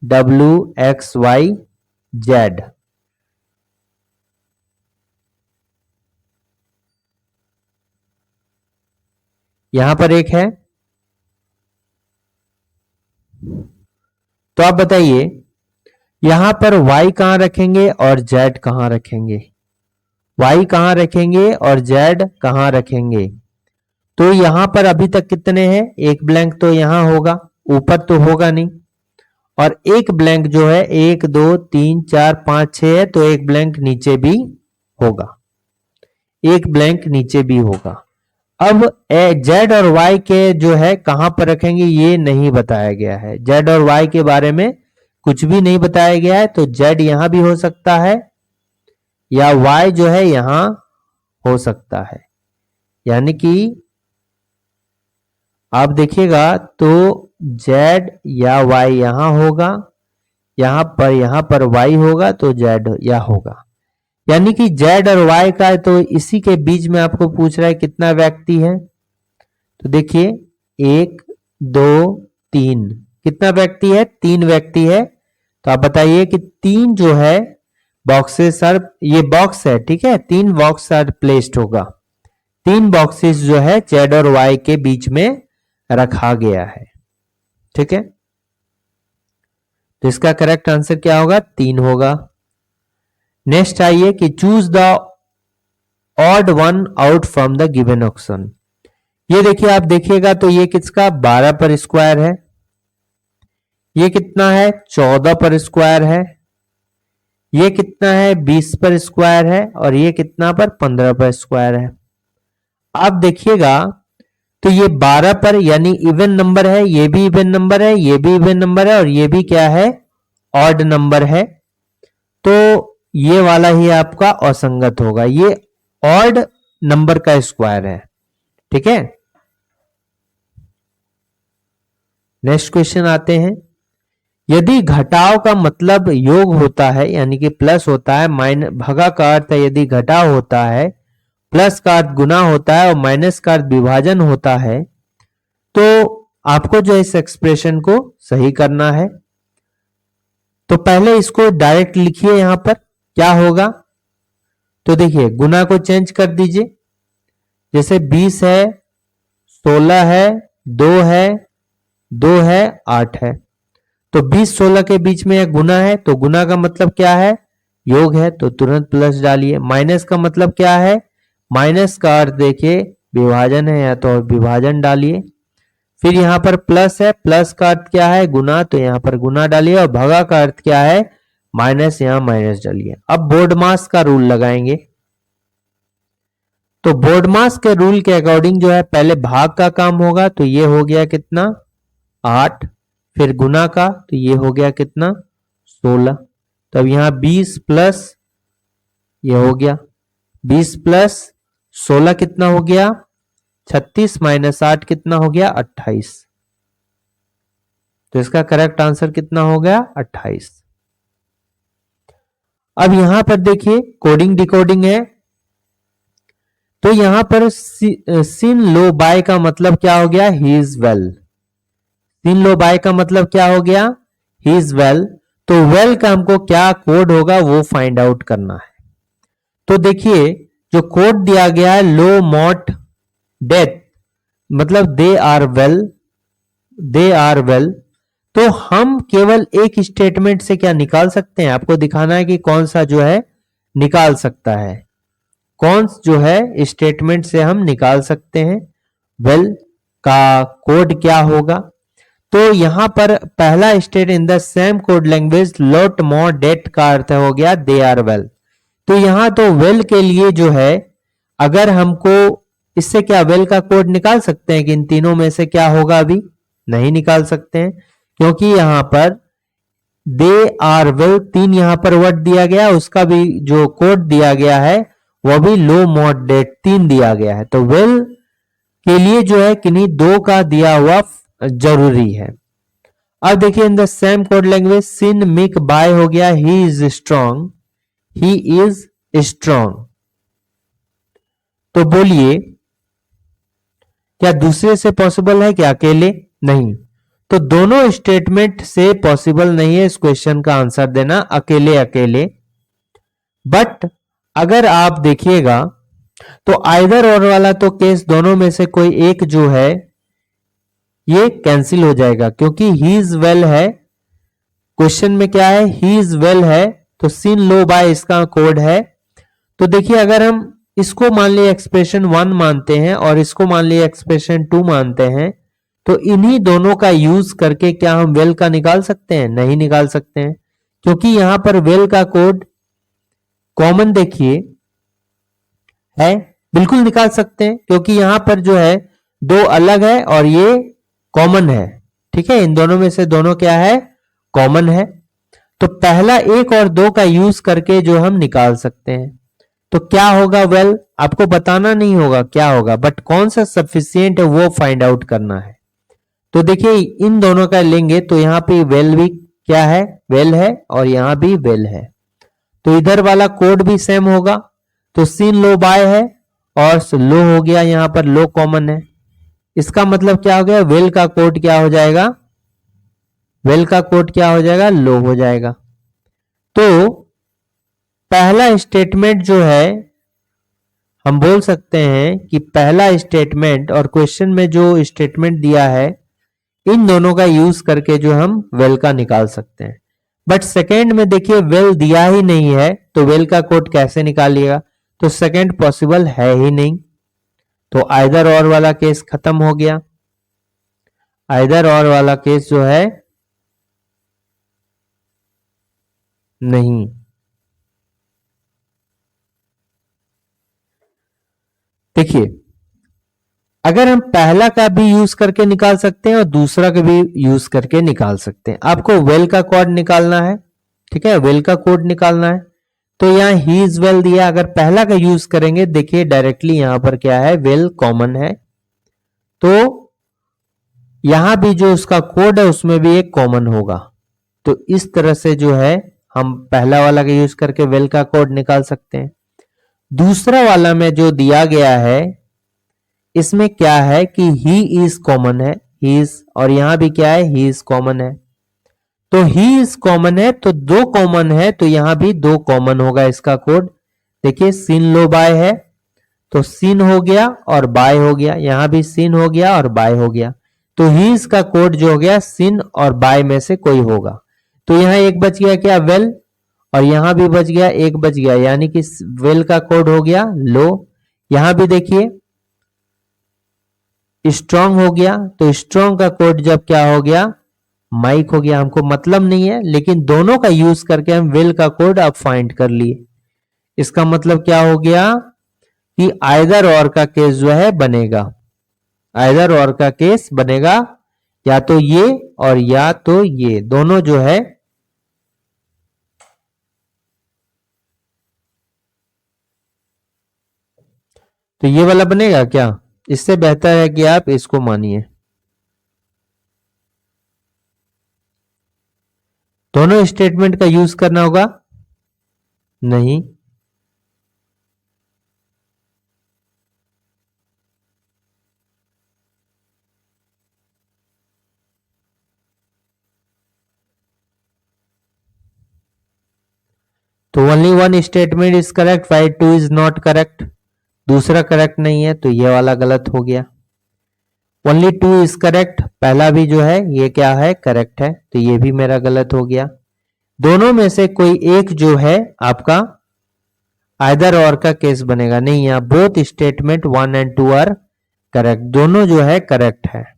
W X Y Z, यहां पर एक है। तो आप बताइए यहां पर Y कहां रखेंगे और Z कहां रखेंगे, Y कहां रखेंगे और Z कहां रखेंगे, तो यहां पर अभी तक कितने हैं, एक ब्लैंक तो यहां होगा, ऊपर तो होगा नहीं, और एक ब्लैंक जो है 1 2 3 4 5 6 है, तो एक ब्लैंक नीचे भी होगा, एक ब्लैंक नीचे भी होगा। अब Z और Y के जो है कहां पर रखेंगे ये नहीं बताया गया है, Z और Y के बारे में कुछ भी नहीं बताया गया है, तो Z यहां भी हो सकता है या Y जो है यहां हो सकता है, यानी कि आप देखिएगा तो Z या Y यहां होगा, यहां पर Y होगा तो Z या होगा, यानी कि Z और Y का तो इसी के बीच में आपको पूछ रहा है कितना व्यक्ति है, तो देखिए 1 2 3, कितना व्यक्ति है, 3 व्यक्ति है। तो आप बताइए कि 3 जो है बॉक्सेस आर, ये बॉक्स है ठीक है, 3 बॉक्स आर प्लेस्ड होगा, 3 बॉक्सेस जो है Z और Y के बीच में रखा गया है, ठीक है। तो इसका करेक्ट आंसर क्या होगा, 3 होगा। नेक्स्ट आइए कि choose the odd one out from the given option. ये देखिए आप देखिएगा तो ये किसका 12 पर स्क्वायर है, ये कितना है 14 पर स्क्वायर है, ये कितना है 20 पर स्क्वायर है, और ये कितना पर 15 पर स्क्वायर है। आप देखिएगा तो ये 12 पर यानी इवन नंबर है, ये भी इवन नंबर है, ये भी इवन नंबर है, और ये भी क्या है ऑड नंबर है, तो ये वाला ही आपका असंगत होगा, ये ऑड नंबर का स्क्वायर है, ठीक है। नेक्स्ट क्वेश्चन आते हैं, यदि घटाव का मतलब योग होता है यानी कि प्लस होता है, माइनस भगा का अर्थ है यदि घटाव होता है, प्लस का अर्थ गुना होता है, और माइनस का अर्थ विभाजन होता है, तो आपको जो इस एक्सप्रेशन को सही करना है। तो पहले इसको डायरेक्ट लिखिए, यहां पर क्या होगा, तो देखिए गुना को चेंज कर दीजिए, जैसे 20 है 16 है, 2 है, 2 है, 8 है। तो 20 16 के बीच में यह गुना है, तो गुना का मतलब क्या है? योग है, तो तुरंत प्लस डालिए। माइनस का मतलब क्या है? माइनस का अर्थ देखिए विभाजन है, या तो विभाजन डालिए। फिर यहाँ पर प्लस है, प्लस का अर्थ क्या है? गुना, तो यहाँ पर गुना डालिए। और भगा का अर्थ क्या है? माइनस, यहाँ माइनस डालिए। अब बोर्ड मास का रूल लगाएंगे। तो बोर्ड मास के रूल के अकॉर्डिंग जो है पहले भाग का काम होगा, तो ये हो गया कितना? 8। फिर गुना का, तो ये हो गया कितना? 16। तब यहाँ 20 प्लस ये हो गया 20 प्लस 16 कितना हो गया? 36 माइनस 8 कितना हो गया? 28। तो इसका करेक्ट आंसर कितना हो गया? 28। अब यहां पर देखिए कोडिंग डिकोडिंग है। तो यहां पर सिन लो बाय का मतलब क्या हो गया? He is well. सिन लो बाय का मतलब क्या हो गया? He is well. तो वेल का हमको क्या कोड होगा वो फाइंड आउट करना है। तो देखिए जो कोड दिया गया है लो मॉट डेथ, मतलब they are well, they are well. तो हम केवल एक स्टेटमेंट से क्या निकाल सकते हैं? आपको दिखाना है कि कौन सा जो है निकाल सकता है, कौन जो है स्टेटमेंट से हम निकाल सकते हैं वेल का कोड क्या होगा। तो यहां पर पहला state in the same code language lot more date का अर्थ हो गया दे आर वेल। तो यहां तो वेल के लिए जो है अगर हमको इससे क्या वेल का कोड निकाल सकते हैं कि इन तीनों में से क्या होगा? अभी नहीं निकाल सकते हैं, क्योंकि यहां पर दे आर वेल 3 यहां पर वर्ड दिया गया, उसका भी जो कोड दिया गया है वह भी लो मोड डेट 3 दिया गया है। तो वेल के लिए जो है किन्हीं 2 का दिया हुआ जरूरी है। अब देखिए in the same code language सिन मिक बाय हो गया he is strong, he is strong. तो बोलिए क्या दूसरे से पॉसिबल है क्या अकेले? नहीं। तो दोनों स्टेटमेंट से पॉसिबल नहीं है इस क्वेश्चन का आंसर देना अकेले अकेले। बट अगर आप देखिएगा तो आइदर और वाला तो केस दोनों में से कोई एक जो है ये कैंसिल हो जाएगा, क्योंकि ही इज वेल है। क्वेश्चन में क्या है? ही इज वेल है, तो सिन लो बाय इसका कोड है। तो देखिए अगर हम इसको मान लिया एक्सप्रेशन 1 मानते हैं और इसको मान लिया एक्सप्रेशन 2 मानते हैं, तो इन्हीं दोनों का यूज करके क्या हम वेल का निकाल सकते हैं? नहीं निकाल सकते हैं, क्योंकि यहां पर वेल का कोड कॉमन देखिए है, बिल्कुल निकाल सकते हैं, क्योंकि यहां पर जो है 2 अलग है और ये कॉमन है। ठीक है, इन दोनों में से दोनों क्या है? कॉमन है। तो पहला 1 और 2 का यूज करके जो हम निकाल सकते हैं। तो क्या होगा? वेल आपको बताना नहीं होगा क्या होगा, बट कौन सा सफिशियंट है वो फाइंड आउट करना है। तो देखिए इन दोनों का लेंगे तो यहां पे वेल भी क्या है? वेल है, और यहां भी वेल है। तो इधर वाला कोड भी सेम होगा। तो सिन लो बाय है और लो हो गया, यहां पर लो कॉमन है। इसका मतलब क्या हो गया? वेल का कोड क्या हो जाएगा? वेल का कोड क्या हो जाएगा? लो हो जाएगा। तो पहला स्टेटमेंट जो है हम बोल सकते हैं कि पहला स्टेटमेंट और क्वेश्चन में जो स्टेटमेंट दिया है इन दोनों का यूज करके जो हम वेल का निकाल सकते हैं। बट सेकेंड में देखिए वेल दिया ही नहीं है, तो वेल का कोड कैसे निकालिएगा? तो सेकेंड पॉसिबल है ही नहीं। तो आइदर और वाला केस खत्म हो गया। आइदर और वाला केस जो है नहीं। देखिए अगर हम पहला का भी यूज करके निकाल सकते हैं और दूसरा का भी यूज करके निकाल सकते हैं। आपको वेल का कोड निकालना है, ठीक है, वेल का कोड निकालना है। तो यहां ही इज वेल दिया, अगर पहला का यूज करेंगे देखिए डायरेक्टली यहां पर क्या है? वेल कॉमन है, तो यहां भी जो उसका कोड है उसमें भी एक कॉमन होगा। तो इस तरह से जो है हम पहला वाला का यूज करके वेल का कोड निकाल सकते हैं। दूसरा वाला में जो दिया गया है इसमें क्या है कि ही इज कॉमन है, ही इज, और यहां भी क्या है? ही इज कॉमन है। तो ही इज कॉमन है, तो 2 कॉमन है, तो यहां भी 2 कॉमन होगा इसका कोड। देखिए सिन लो बाय है, तो sin हो गया और बाय हो गया, यहां भी sin हो गया और बाय हो गया। तो हीज का कोड जो हो गया sin और बाय में से कोई होगा। तो यहां एक बच गया क्या, वेल, और यहां भी बच गया, एक बच गया, यानी कि वेल का कोड हो गया लो। यहां भी देखिए स्ट्रॉन्ग हो गया, तो स्ट्रॉन्ग का कोड जब क्या हो गया, माइक हो गया। हमको मतलब नहीं है, लेकिन दोनों का यूज करके हम वेल का कोड अब फाइंड कर लिए। इसका मतलब क्या हो गया कि आइदर और का केस जो है बनेगा, आइदर और का केस बनेगा, या तो ये और या तो ये दोनों जो है तो ये वाला बनेगा क्या। इससे बेहतर है कि आप इसको मानिए, दोनों स्टेटमेंट का यूज करना होगा। नहीं, तो only one statement is correct, Y two is not correct, दूसरा करेक्ट नहीं है, तो ये वाला गलत हो गया। ओनली टू इज करेक्ट, पहला भी जो है ये क्या है, करेक्ट है, तो ये भी मेरा गलत हो गया। दोनों में से कोई एक जो है आपका आइदर और का केस बनेगा, नहीं, यहाँ both statement 1 and 2 are correct, दोनों जो है करेक्ट है।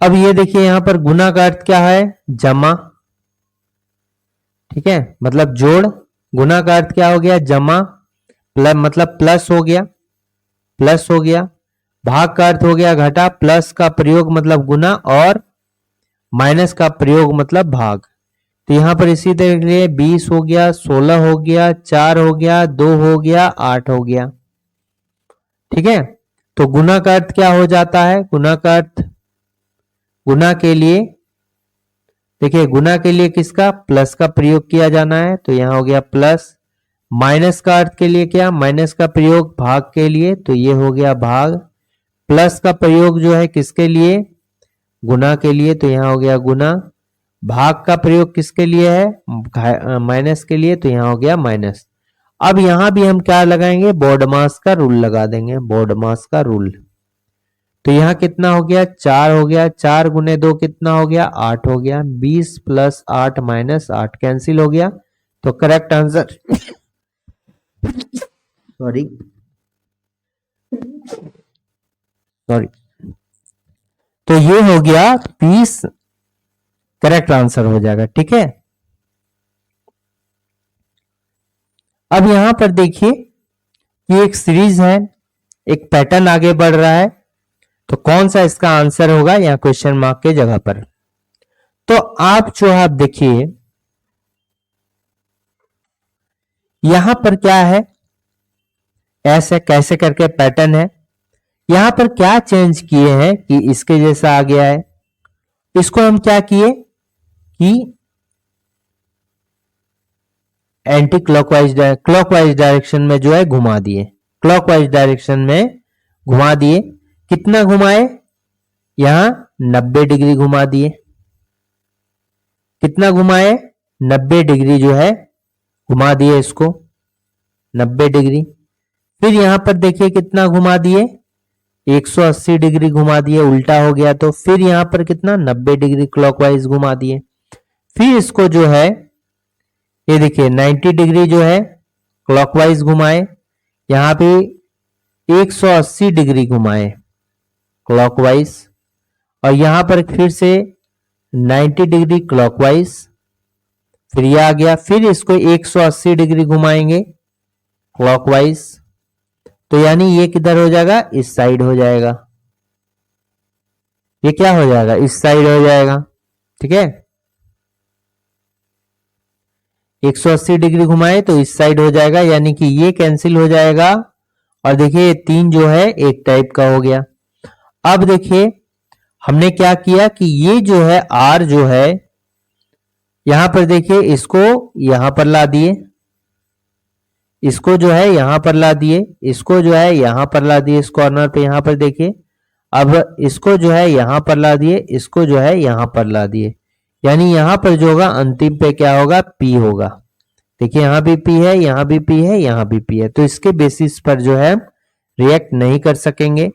अब ये देखिए यहां पर गुना का अर्थ क्या है, जमा, ठीक है, मतलब जोड़। गुना का अर्थ क्या हो गया, जमा, प्लस मतलब प्लस हो गया, प्लस हो गया। भाग का अर्थ हो गया घटा, प्लस का प्रयोग मतलब गुना, और माइनस का प्रयोग मतलब भाग। तो यहां पर इसी तरह के लिए 20 हो गया, 16 हो गया, 4 हो गया, 2 हो गया, 8 हो गया, ठीक है। तो गुना का अर्थ क्या हो जाता है, गुना का अर्थ, गुना के लिए देखिए, गुना के लिए किसका, प्लस का प्रयोग किया जाना है, तो यहां हो गया प्लस। माइनस का अर्थ के लिए क्या, माइनस का प्रयोग भाग के लिए, तो ये हो गया भाग। प्लस का प्रयोग जो है किसके लिए, गुना के लिए, तो यहां हो गया गुना। भाग का प्रयोग किसके लिए है, माइनस के लिए, तो यहां हो गया माइनस। अब यहां भी हम क्या लगाएंगे, बॉडमास का रूल लगा देंगे, बॉडमास का रूल। तो यहां कितना हो गया, 4 हो गया, 4 गुने 2 कितना हो गया, 8 हो गया। 20 प्लस 8 माइनस 8 कैंसिल हो गया, तो करेक्ट आंसर सॉरी सॉरी, तो ये हो गया 20 करेक्ट आंसर हो जाएगा, ठीक है। अब यहां पर देखिए ये एक सीरीज है, एक पैटर्न आगे बढ़ रहा है, तो कौन सा इसका आंसर होगा यहाँ क्वेश्चन मार्क के जगह पर। तो आप जो आप देखिए यहां पर क्या है, ऐसे कैसे करके पैटर्न है, यहां पर क्या चेंज किए हैं कि इसके जैसा आ गया है। इसको हम क्या किए कि एंटी क्लॉकवाइज डायरेक्शन में जो है घुमा दिए, क्लॉकवाइज डायरेक्शन में घुमा दिए। कितना घुमाए, यहां 90 डिग्री घुमा दिए। कितना घुमाए, 90 डिग्री जो है घुमा दिए इसको, 90 डिग्री। फिर यहां पर देखिए कितना घुमा दिए, 180 डिग्री घुमा दिए, उल्टा हो गया, तो फिर यहां पर कितना 90 डिग्री क्लॉकवाइज घुमा दिए। फिर इसको जो है ये देखिए 90 डिग्री जो है क्लॉकवाइज घुमाए, यहां पे 180 डिग्री घुमाए क्लॉकवाइज, और यहां पर फिर से 90 डिग्री क्लॉकवाइज, फिर ये आ गया, फिर इसको 180 डिग्री घुमाएंगे क्लॉकवाइज, तो यानी ये किधर हो जाएगा, इस साइड हो जाएगा, ये क्या हो जाएगा, इस साइड हो जाएगा, ठीक है। 180 डिग्री घुमाए तो इस साइड हो जाएगा, यानी कि ये कैंसिल हो जाएगा, और देखिए 3 जो है एक टाइप का हो गया। अब देखिए हमने क्या किया कि ये जो है r जो है यहां पर देखिए, इसको यहां पर ला दिए, इसको जो है यहां पर ला दिए, इसको जो है यहां पर ला दिए, इस कॉर्नर पे यहां पर देखिए। अब इसको जो है यहां पर ला दिए, इसको जो है यहां पर ला दिए, यानी यहां पर जो होगा अंतिम पे क्या होगा, p होगा। देखिए यहां भी p है, यहां भी p है, यहां भी p है, तो इसके बेसिस पर जो है रिएक्ट नहीं कर सकेंगे।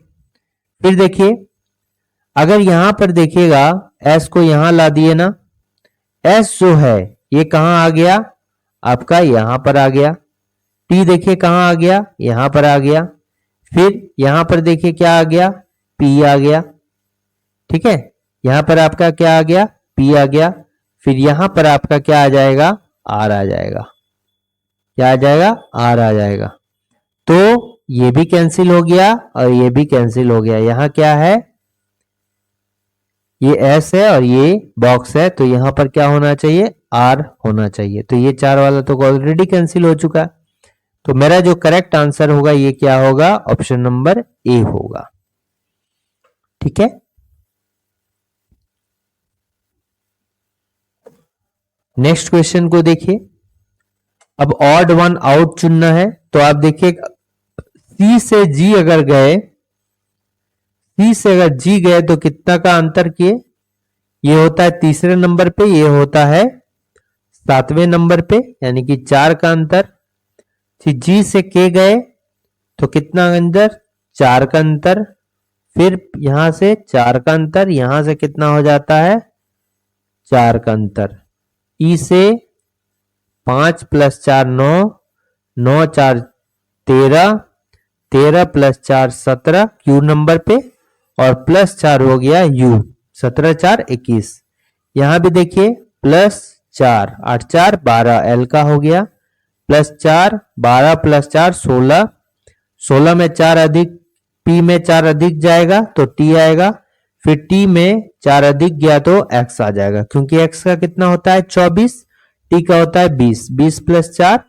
फिर देखिए अगर यहां पर देखिएगा s को यहां ला दिए ना, s जो है ये कहां आ गया, आपका यहां पर आ गया। t देखिए कहां आ गया, यहां पर आ गया। फिर यहां पर देखिए क्या आ गया, p आ गया। ठीक है, यहां पर आपका क्या आ गया, p आ गया। फिर यहां पर आपका क्या आ जाएगा, r आ जाएगा। क्या आ जाएगा, r आ जाएगा। तो ये भी कैंसिल हो गया और ये भी कैंसिल हो गया। यहां क्या है, ये s है और ये बॉक्स है, तो यहां पर क्या होना चाहिए, r होना चाहिए। तो ये 4 वाला तो ऑलरेडी कैंसिल हो चुका है। तो मेरा जो करेक्ट आंसर होगा ये क्या होगा, ऑप्शन नंबर ए होगा। ठीक है, नेक्स्ट क्वेश्चन को देखिए। अब ऑड वन आउट चुनना है, तो आप देखिए सी से जी अगर गए, सी से अगर जी गए तो कितना का अंतर किए, ये होता है तीसरे नंबर पे, ये होता है 7वें नंबर पे, यानी कि 4 का अंतर। फिर जी से के गए तो कितना अंतर, 4 का अंतर। फिर यहां से 4 का अंतर, यहां से कितना हो जाता है, 4 का अंतर। ई से 5 + 4 9, 9 4 13, 13 + 4 17 क्यू नंबर पे, और +4 हो गया यू, 17 4 21। यहां भी देखिए +4 8 4 12 एल का हो गया, +4 12 + 4 16, 16 में 4 अधिक, p में 4 अधिक जाएगा तो t आएगा। फिर t में 4 अधिक गया तो x आ जाएगा, क्योंकि x का कितना होता है 24, t का होता है 20, 20 + 4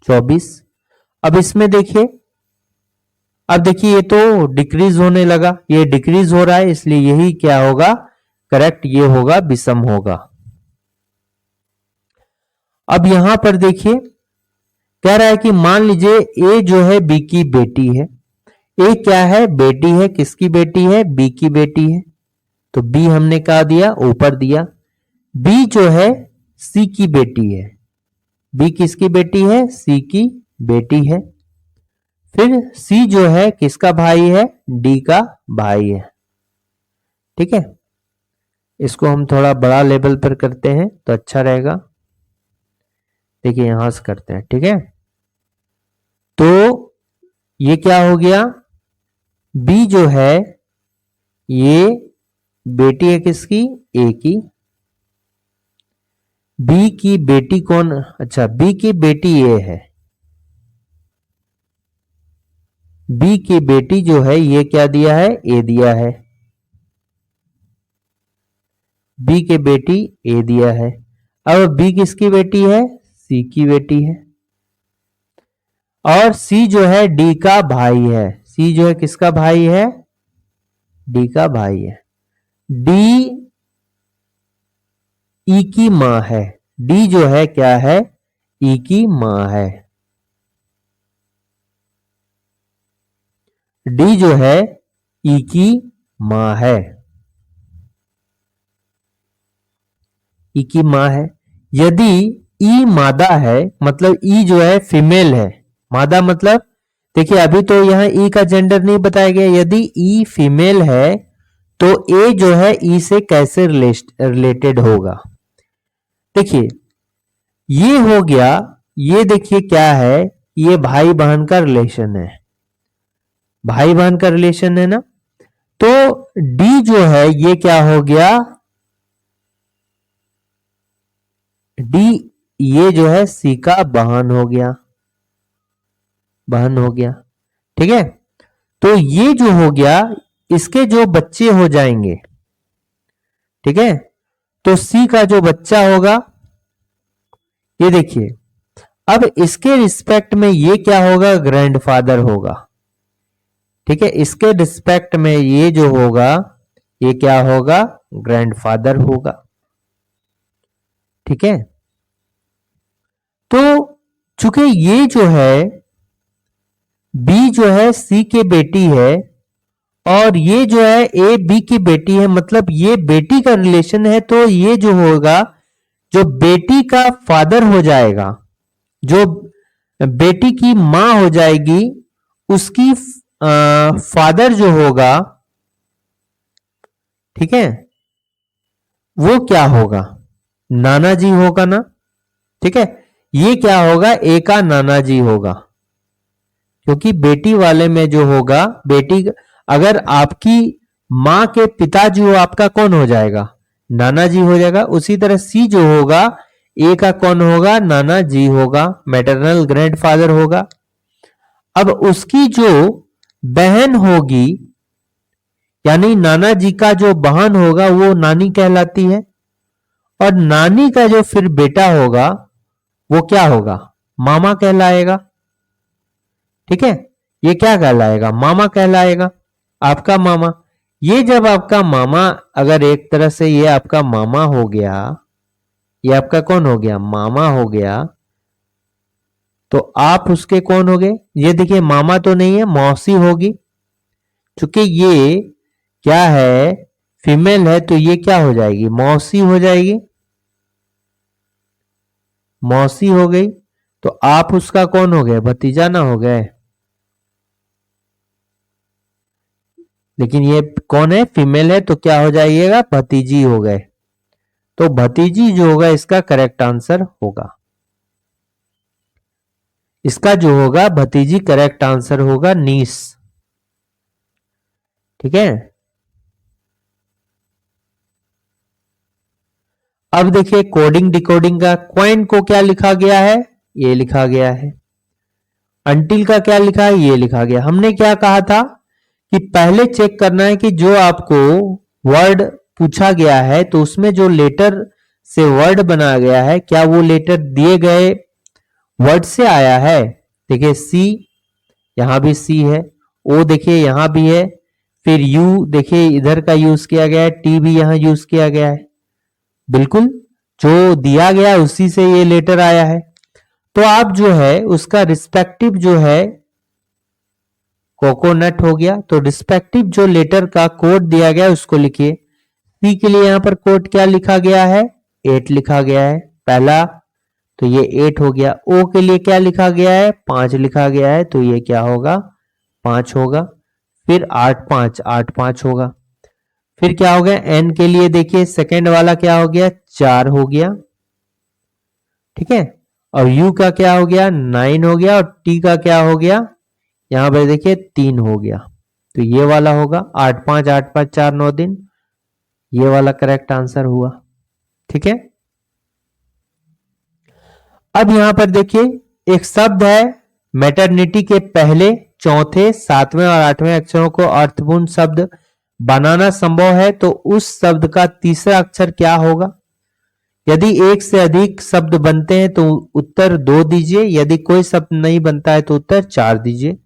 24। अब इसमें देखिए, अब देखिए ये तो डिक्रीज होने लगा, ये डिक्रीज हो रहा है, इसलिए यही क्या होगा, करेक्ट ये होगा, विषम होगा। अब यहां पर देखिए कह रहा है कि मान लीजिए ए जो है बी की बेटी है। ए क्या है, बेटी है, किसकी बेटी है, बी की बेटी है। तो बी हमने कहा दिया, ऊपर दिया। बी जो है सी की बेटी है। बी किसकी बेटी है, सी की बेटी है। फिर सी जो है किसका भाई है, डी का भाई है। ठीक है, इसको हम थोड़ा बड़ा लेवल पर करते हैं तो अच्छा रहेगा। देखिए यहां से करते हैं, ठीक है। तो ये क्या हो गया, बी जो है ये बेटी है किसकी, ए की। बी की बेटी कौन, अच्छा बी की बेटी ए है। बी की बेटी जो है ये क्या दिया है, ए दिया है। बी के बेटी ए दिया है। अब बी किसकी बेटी है, सी की बेटी है। और सी जो है डी का भाई है। सी जो है किसका भाई है, डी का भाई है। डी ई की मां है। डी जो है क्या है, ई की मां है। डी जो है ई की मां है, ई की मां है। यदि ई मादा है, मतलब ई जो है फीमेल है, मादा मतलब देखिए अभी तो यहां ई का जेंडर नहीं बताया गया। यदि ई फीमेल है तो ए जो है ई से कैसे रिलेटेड होगा, देखिए ये हो गया, ये देखिए क्या है, ये भाई बहन का रिलेशन है, भाई बहन का रिलेशन है ना। तो डी जो है ये क्या हो गया, डी ये जो है सी का बहन हो गया, बहन हो गया। ठीक है, तो ये जो हो गया इसके जो बच्चे हो जाएंगे, ठीक है, तो सी का जो बच्चा होगा ये देखिए, अब इसके रिस्पेक्ट में ये क्या होगा, ग्रैंडफादर होगा। ठीक है, इसके रिस्पेक्ट में ये जो होगा ये क्या होगा, ग्रैंडफादर होगा। ठीक है, तो चूंकि ये जो है बी जो है सी के बेटी है और ये जो है ए बी की बेटी है, मतलब ये बेटी का रिलेशन है, तो ये जो होगा, जो बेटी का फादर हो जाएगा, जो बेटी की मां हो जाएगी, उसकी फादर जो होगा, ठीक है, वो क्या होगा, नाना जी होगा ना। ठीक है, ये क्या होगा, ए का नाना जी होगा, क्योंकि बेटी वाले में जो होगा, बेटी अगर आपकी मां के पिता जो आपका कौन हो जाएगा, नाना जी हो जाएगा। उसी तरह सी जो होगा, ए का कौन होगा, नाना जी होगा, मैटरनल ग्रैंडफादर होगा। अब उसकी जो बहन होगी, यानी नाना जी का जो बहन होगा, वो नानी कहलाती है, और नानी का जो फिर बेटा होगा वो क्या होगा, मामा कहलाएगा। ठीक है, ये क्या कहलाएगा, मामा कहलाएगा, आपका मामा। ये जब आपका मामा, अगर एक तरह से ये आपका मामा हो गया, ये आपका कौन हो गया, मामा हो गया, तो आप उसके कौन हो गए, ये देखिए मामा तो नहीं है, मौसी होगी। चूंकि ये क्या है, फीमेल है, तो ये क्या हो जाएगी, मौसी हो जाएगी, मौसी हो गई। तो आप उसका कौन हो गए, भतीजा ना हो गए। लेकिन ये कौन है, फीमेल है, तो क्या हो जाइएगा, भतीजी हो गए। तो भतीजी जो होगा इसका करेक्ट आंसर होगा, इसका जो होगा भतीजी करेक्ट आंसर होगा, नीस। ठीक है, अब देखिए कोडिंग डिकोडिंग का, क्वाइन को क्या लिखा गया है, ये लिखा गया है। अंटिल का क्या लिखा है, ये लिखा गया। हमने क्या कहा था कि पहले चेक करना है कि जो आपको वर्ड पूछा गया है, तो उसमें जो लेटर से वर्ड बनाया गया है, क्या वो लेटर दिए गए वर्ड से आया है। देखिए सी, यहां भी सी है, ओ देखिए यहां भी है, फिर यू देखिए इधर का यूज किया गया है, टी भी यहां यूज किया गया है। बिल्कुल जो दिया गया उसी से ये लेटर आया है। तो आप जो है उसका रिस्पेक्टिव जो है कोकोनट हो गया, तो रिस्पेक्टिव जो लेटर का कोड दिया गया उसको लिखिए। सी के लिए यहां पर कोड क्या लिखा गया है, 8 लिखा गया है पहला, तो ये 8 हो गया। ओ के लिए क्या लिखा गया है, 5 लिखा गया है, तो ये क्या होगा, 5 होगा। फिर 8 5 8 5 होगा। फिर क्या हो गया, एन के लिए देखिए सेकेंड वाला क्या हो गया, 4 हो गया। ठीक है, और यू का क्या हो गया, 9 हो गया, और टी का क्या हो गया, यहां पर देखिए 3 हो गया। तो ये वाला होगा 8 5 8 5 4 9 दिन, ये वाला करेक्ट आंसर हुआ। ठीक है, अब यहां पर देखिए एक शब्द है, मैटरनिटी के पहले चौथे सातवें और आठवें अक्षरों को अर्थपूर्ण शब्द बनाना संभव है, तो उस शब्द का तीसरा अक्षर क्या होगा। यदि एक से अधिक शब्द बनते हैं तो उत्तर 2 दीजिए, यदि कोई शब्द नहीं बनता है तो उत्तर 4 दीजिए।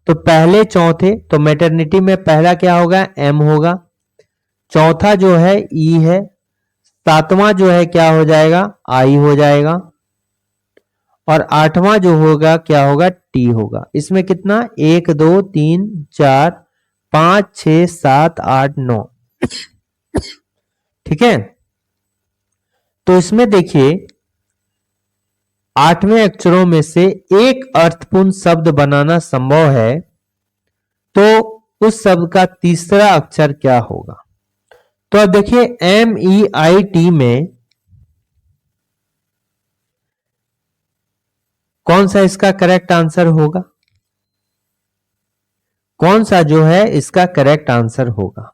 तो पहले चौथे, तो मैटरनिटी में पहला क्या होगा, एम होगा, चौथा जो है ई है, सातवां जो है क्या हो जाएगा, आई हो जाएगा, और आठवां जो होगा क्या होगा, टी होगा। इसमें कितना, 1 2 3 4 5 6 7 8 9। ठीक है, तो इसमें देखिए 8वें अक्षरों में से एक अर्थपूर्ण शब्द बनाना संभव है, तो उस शब्द का तीसरा अक्षर क्या होगा। तो अब देखिए MEIT में कौन सा इसका करेक्ट आंसर होगा, कौन सा जो है इसका करेक्ट आंसर होगा,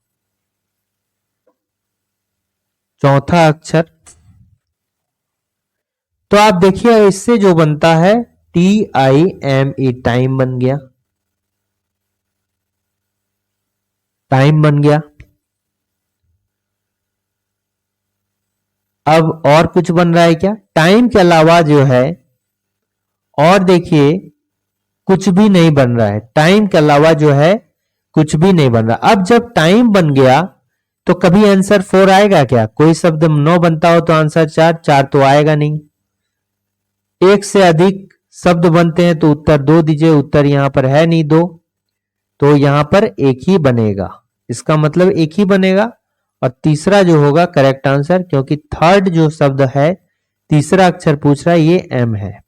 चौथा अक्षर। तो आप देखिए इससे जो बनता है TIME, टाइम बन गया, टाइम बन गया। अब और कुछ बन रहा है क्या, टाइम के अलावा जो है और देखिए कुछ भी नहीं बन रहा है, टाइम के अलावा जो है कुछ भी नहीं बन रहा। अब जब टाइम बन गया तो कभी आंसर 4 आएगा क्या? कोई शब्द 9 बनता हो तो आंसर 4, 4 तो आएगा नहीं। एक से अधिक शब्द बनते हैं तो उत्तर 2 दीजिए, उत्तर यहां पर है नहीं 2, तो यहां पर एक ही बनेगा, इसका मतलब एक ही बनेगा। और तीसरा जो होगा करेक्ट आंसर, क्योंकि थर्ड जो शब्द है तीसरा अक्षर पूछ रहा है, ये एम है।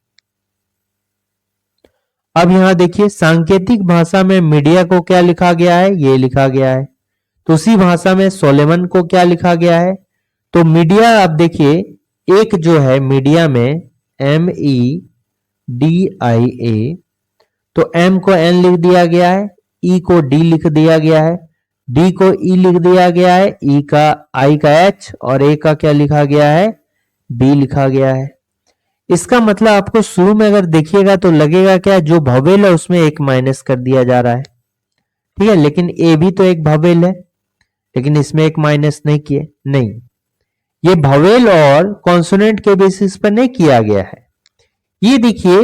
अब यहां देखिए सांकेतिक भाषा में मीडिया को क्या लिखा गया है, ये लिखा गया है। तो उसी भाषा में सोलेमन को क्या लिखा गया है, तो मीडिया आप देखिए एक जो है मीडिया में MEDIA, तो एम को एन लिख दिया गया है, ई को डी लिख दिया गया है, डी को ई लिख दिया गया है, ई का आई का एच और ए का क्या लिखा गया है, बी लिखा गया है। इसका मतलब आपको शुरू में अगर देखिएगा तो लगेगा क्या, जो भवेल है उसमें एक माइनस कर दिया जा रहा है, ठीक है, लेकिन ए भी तो एक भवेल है, लेकिन इसमें एक माइनस नहीं किए, नहीं, ये भवेल और कॉन्सोनेंट के बेसिस पर नहीं किया गया है। ये देखिए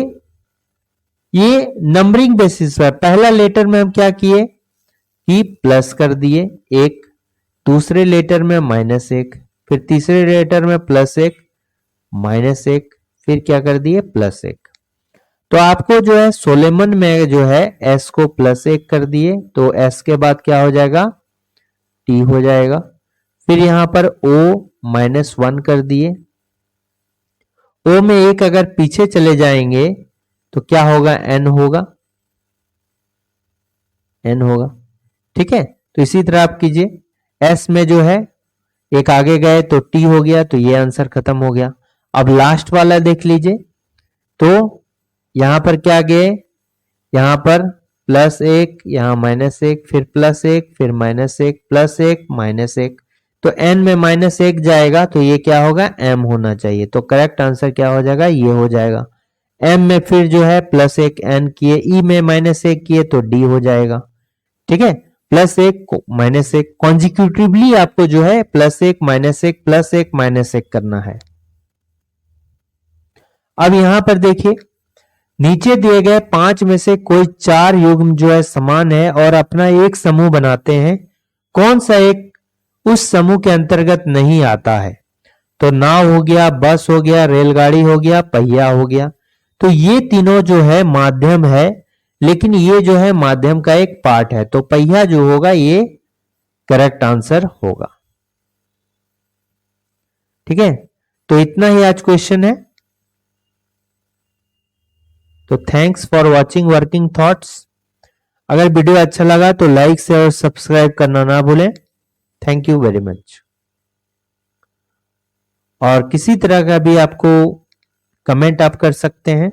ये नंबरिंग बेसिस पर पहला लेटर में हम क्या किए कि प्लस कर दिए एक, दूसरे लेटर में -1, फिर तीसरे लेटर में +1 -1, फिर क्या कर दिए +1। तो आपको जो है सोलेमन में जो है s को +1 कर दिए, तो s के बाद क्या हो जाएगा, t हो जाएगा। फिर यहां पर o -1 कर दिए, o में एक अगर पीछे चले जाएंगे तो क्या होगा, n होगा, n होगा, ठीक है। तो इसी तरह आप कीजिए, s में जो है एक आगे गए तो t हो गया, तो ये आंसर खत्म हो गया। अब लास्ट वाला देख लीजिए, तो यहां पर क्या गए, यहां पर +1, यहां -1, फिर +1, फिर -1, +1 -1, तो n में -1 जाएगा तो ये क्या होगा, m होना चाहिए। तो करेक्ट आंसर क्या हो जाएगा, ये हो जाएगा। m में फिर जो है +1 n किए, e में -1 किए तो d हो जाएगा, ठीक है। +1 -1 कॉन्जिक्यूटिवली आपको जो है +1 -1 +1 -1 करना है। अब यहां पर देखिए नीचे दिए गए 5 में से कोई 4 युग्म जो है समान है और अपना एक समूह बनाते हैं, कौन सा एक उस समूह के अंतर्गत नहीं आता है? तो नाव हो गया, बस हो गया, रेलगाड़ी हो गया, पहिया हो गया। तो ये तीनों जो है माध्यम है, लेकिन ये जो है माध्यम का एक पार्ट है, तो पहिया जो होगा ये करेक्ट आंसर होगा, ठीक है। तो इतना ही आज क्वेश्चन है। तो thanks for watching working thoughts. अगर वीडियो अच्छा लगा तो लाइक शेयर और सब्सक्राइब करना ना भूलें। Thank you very much. और किसी तरह का भी आपको कमेंट आप कर सकते हैं।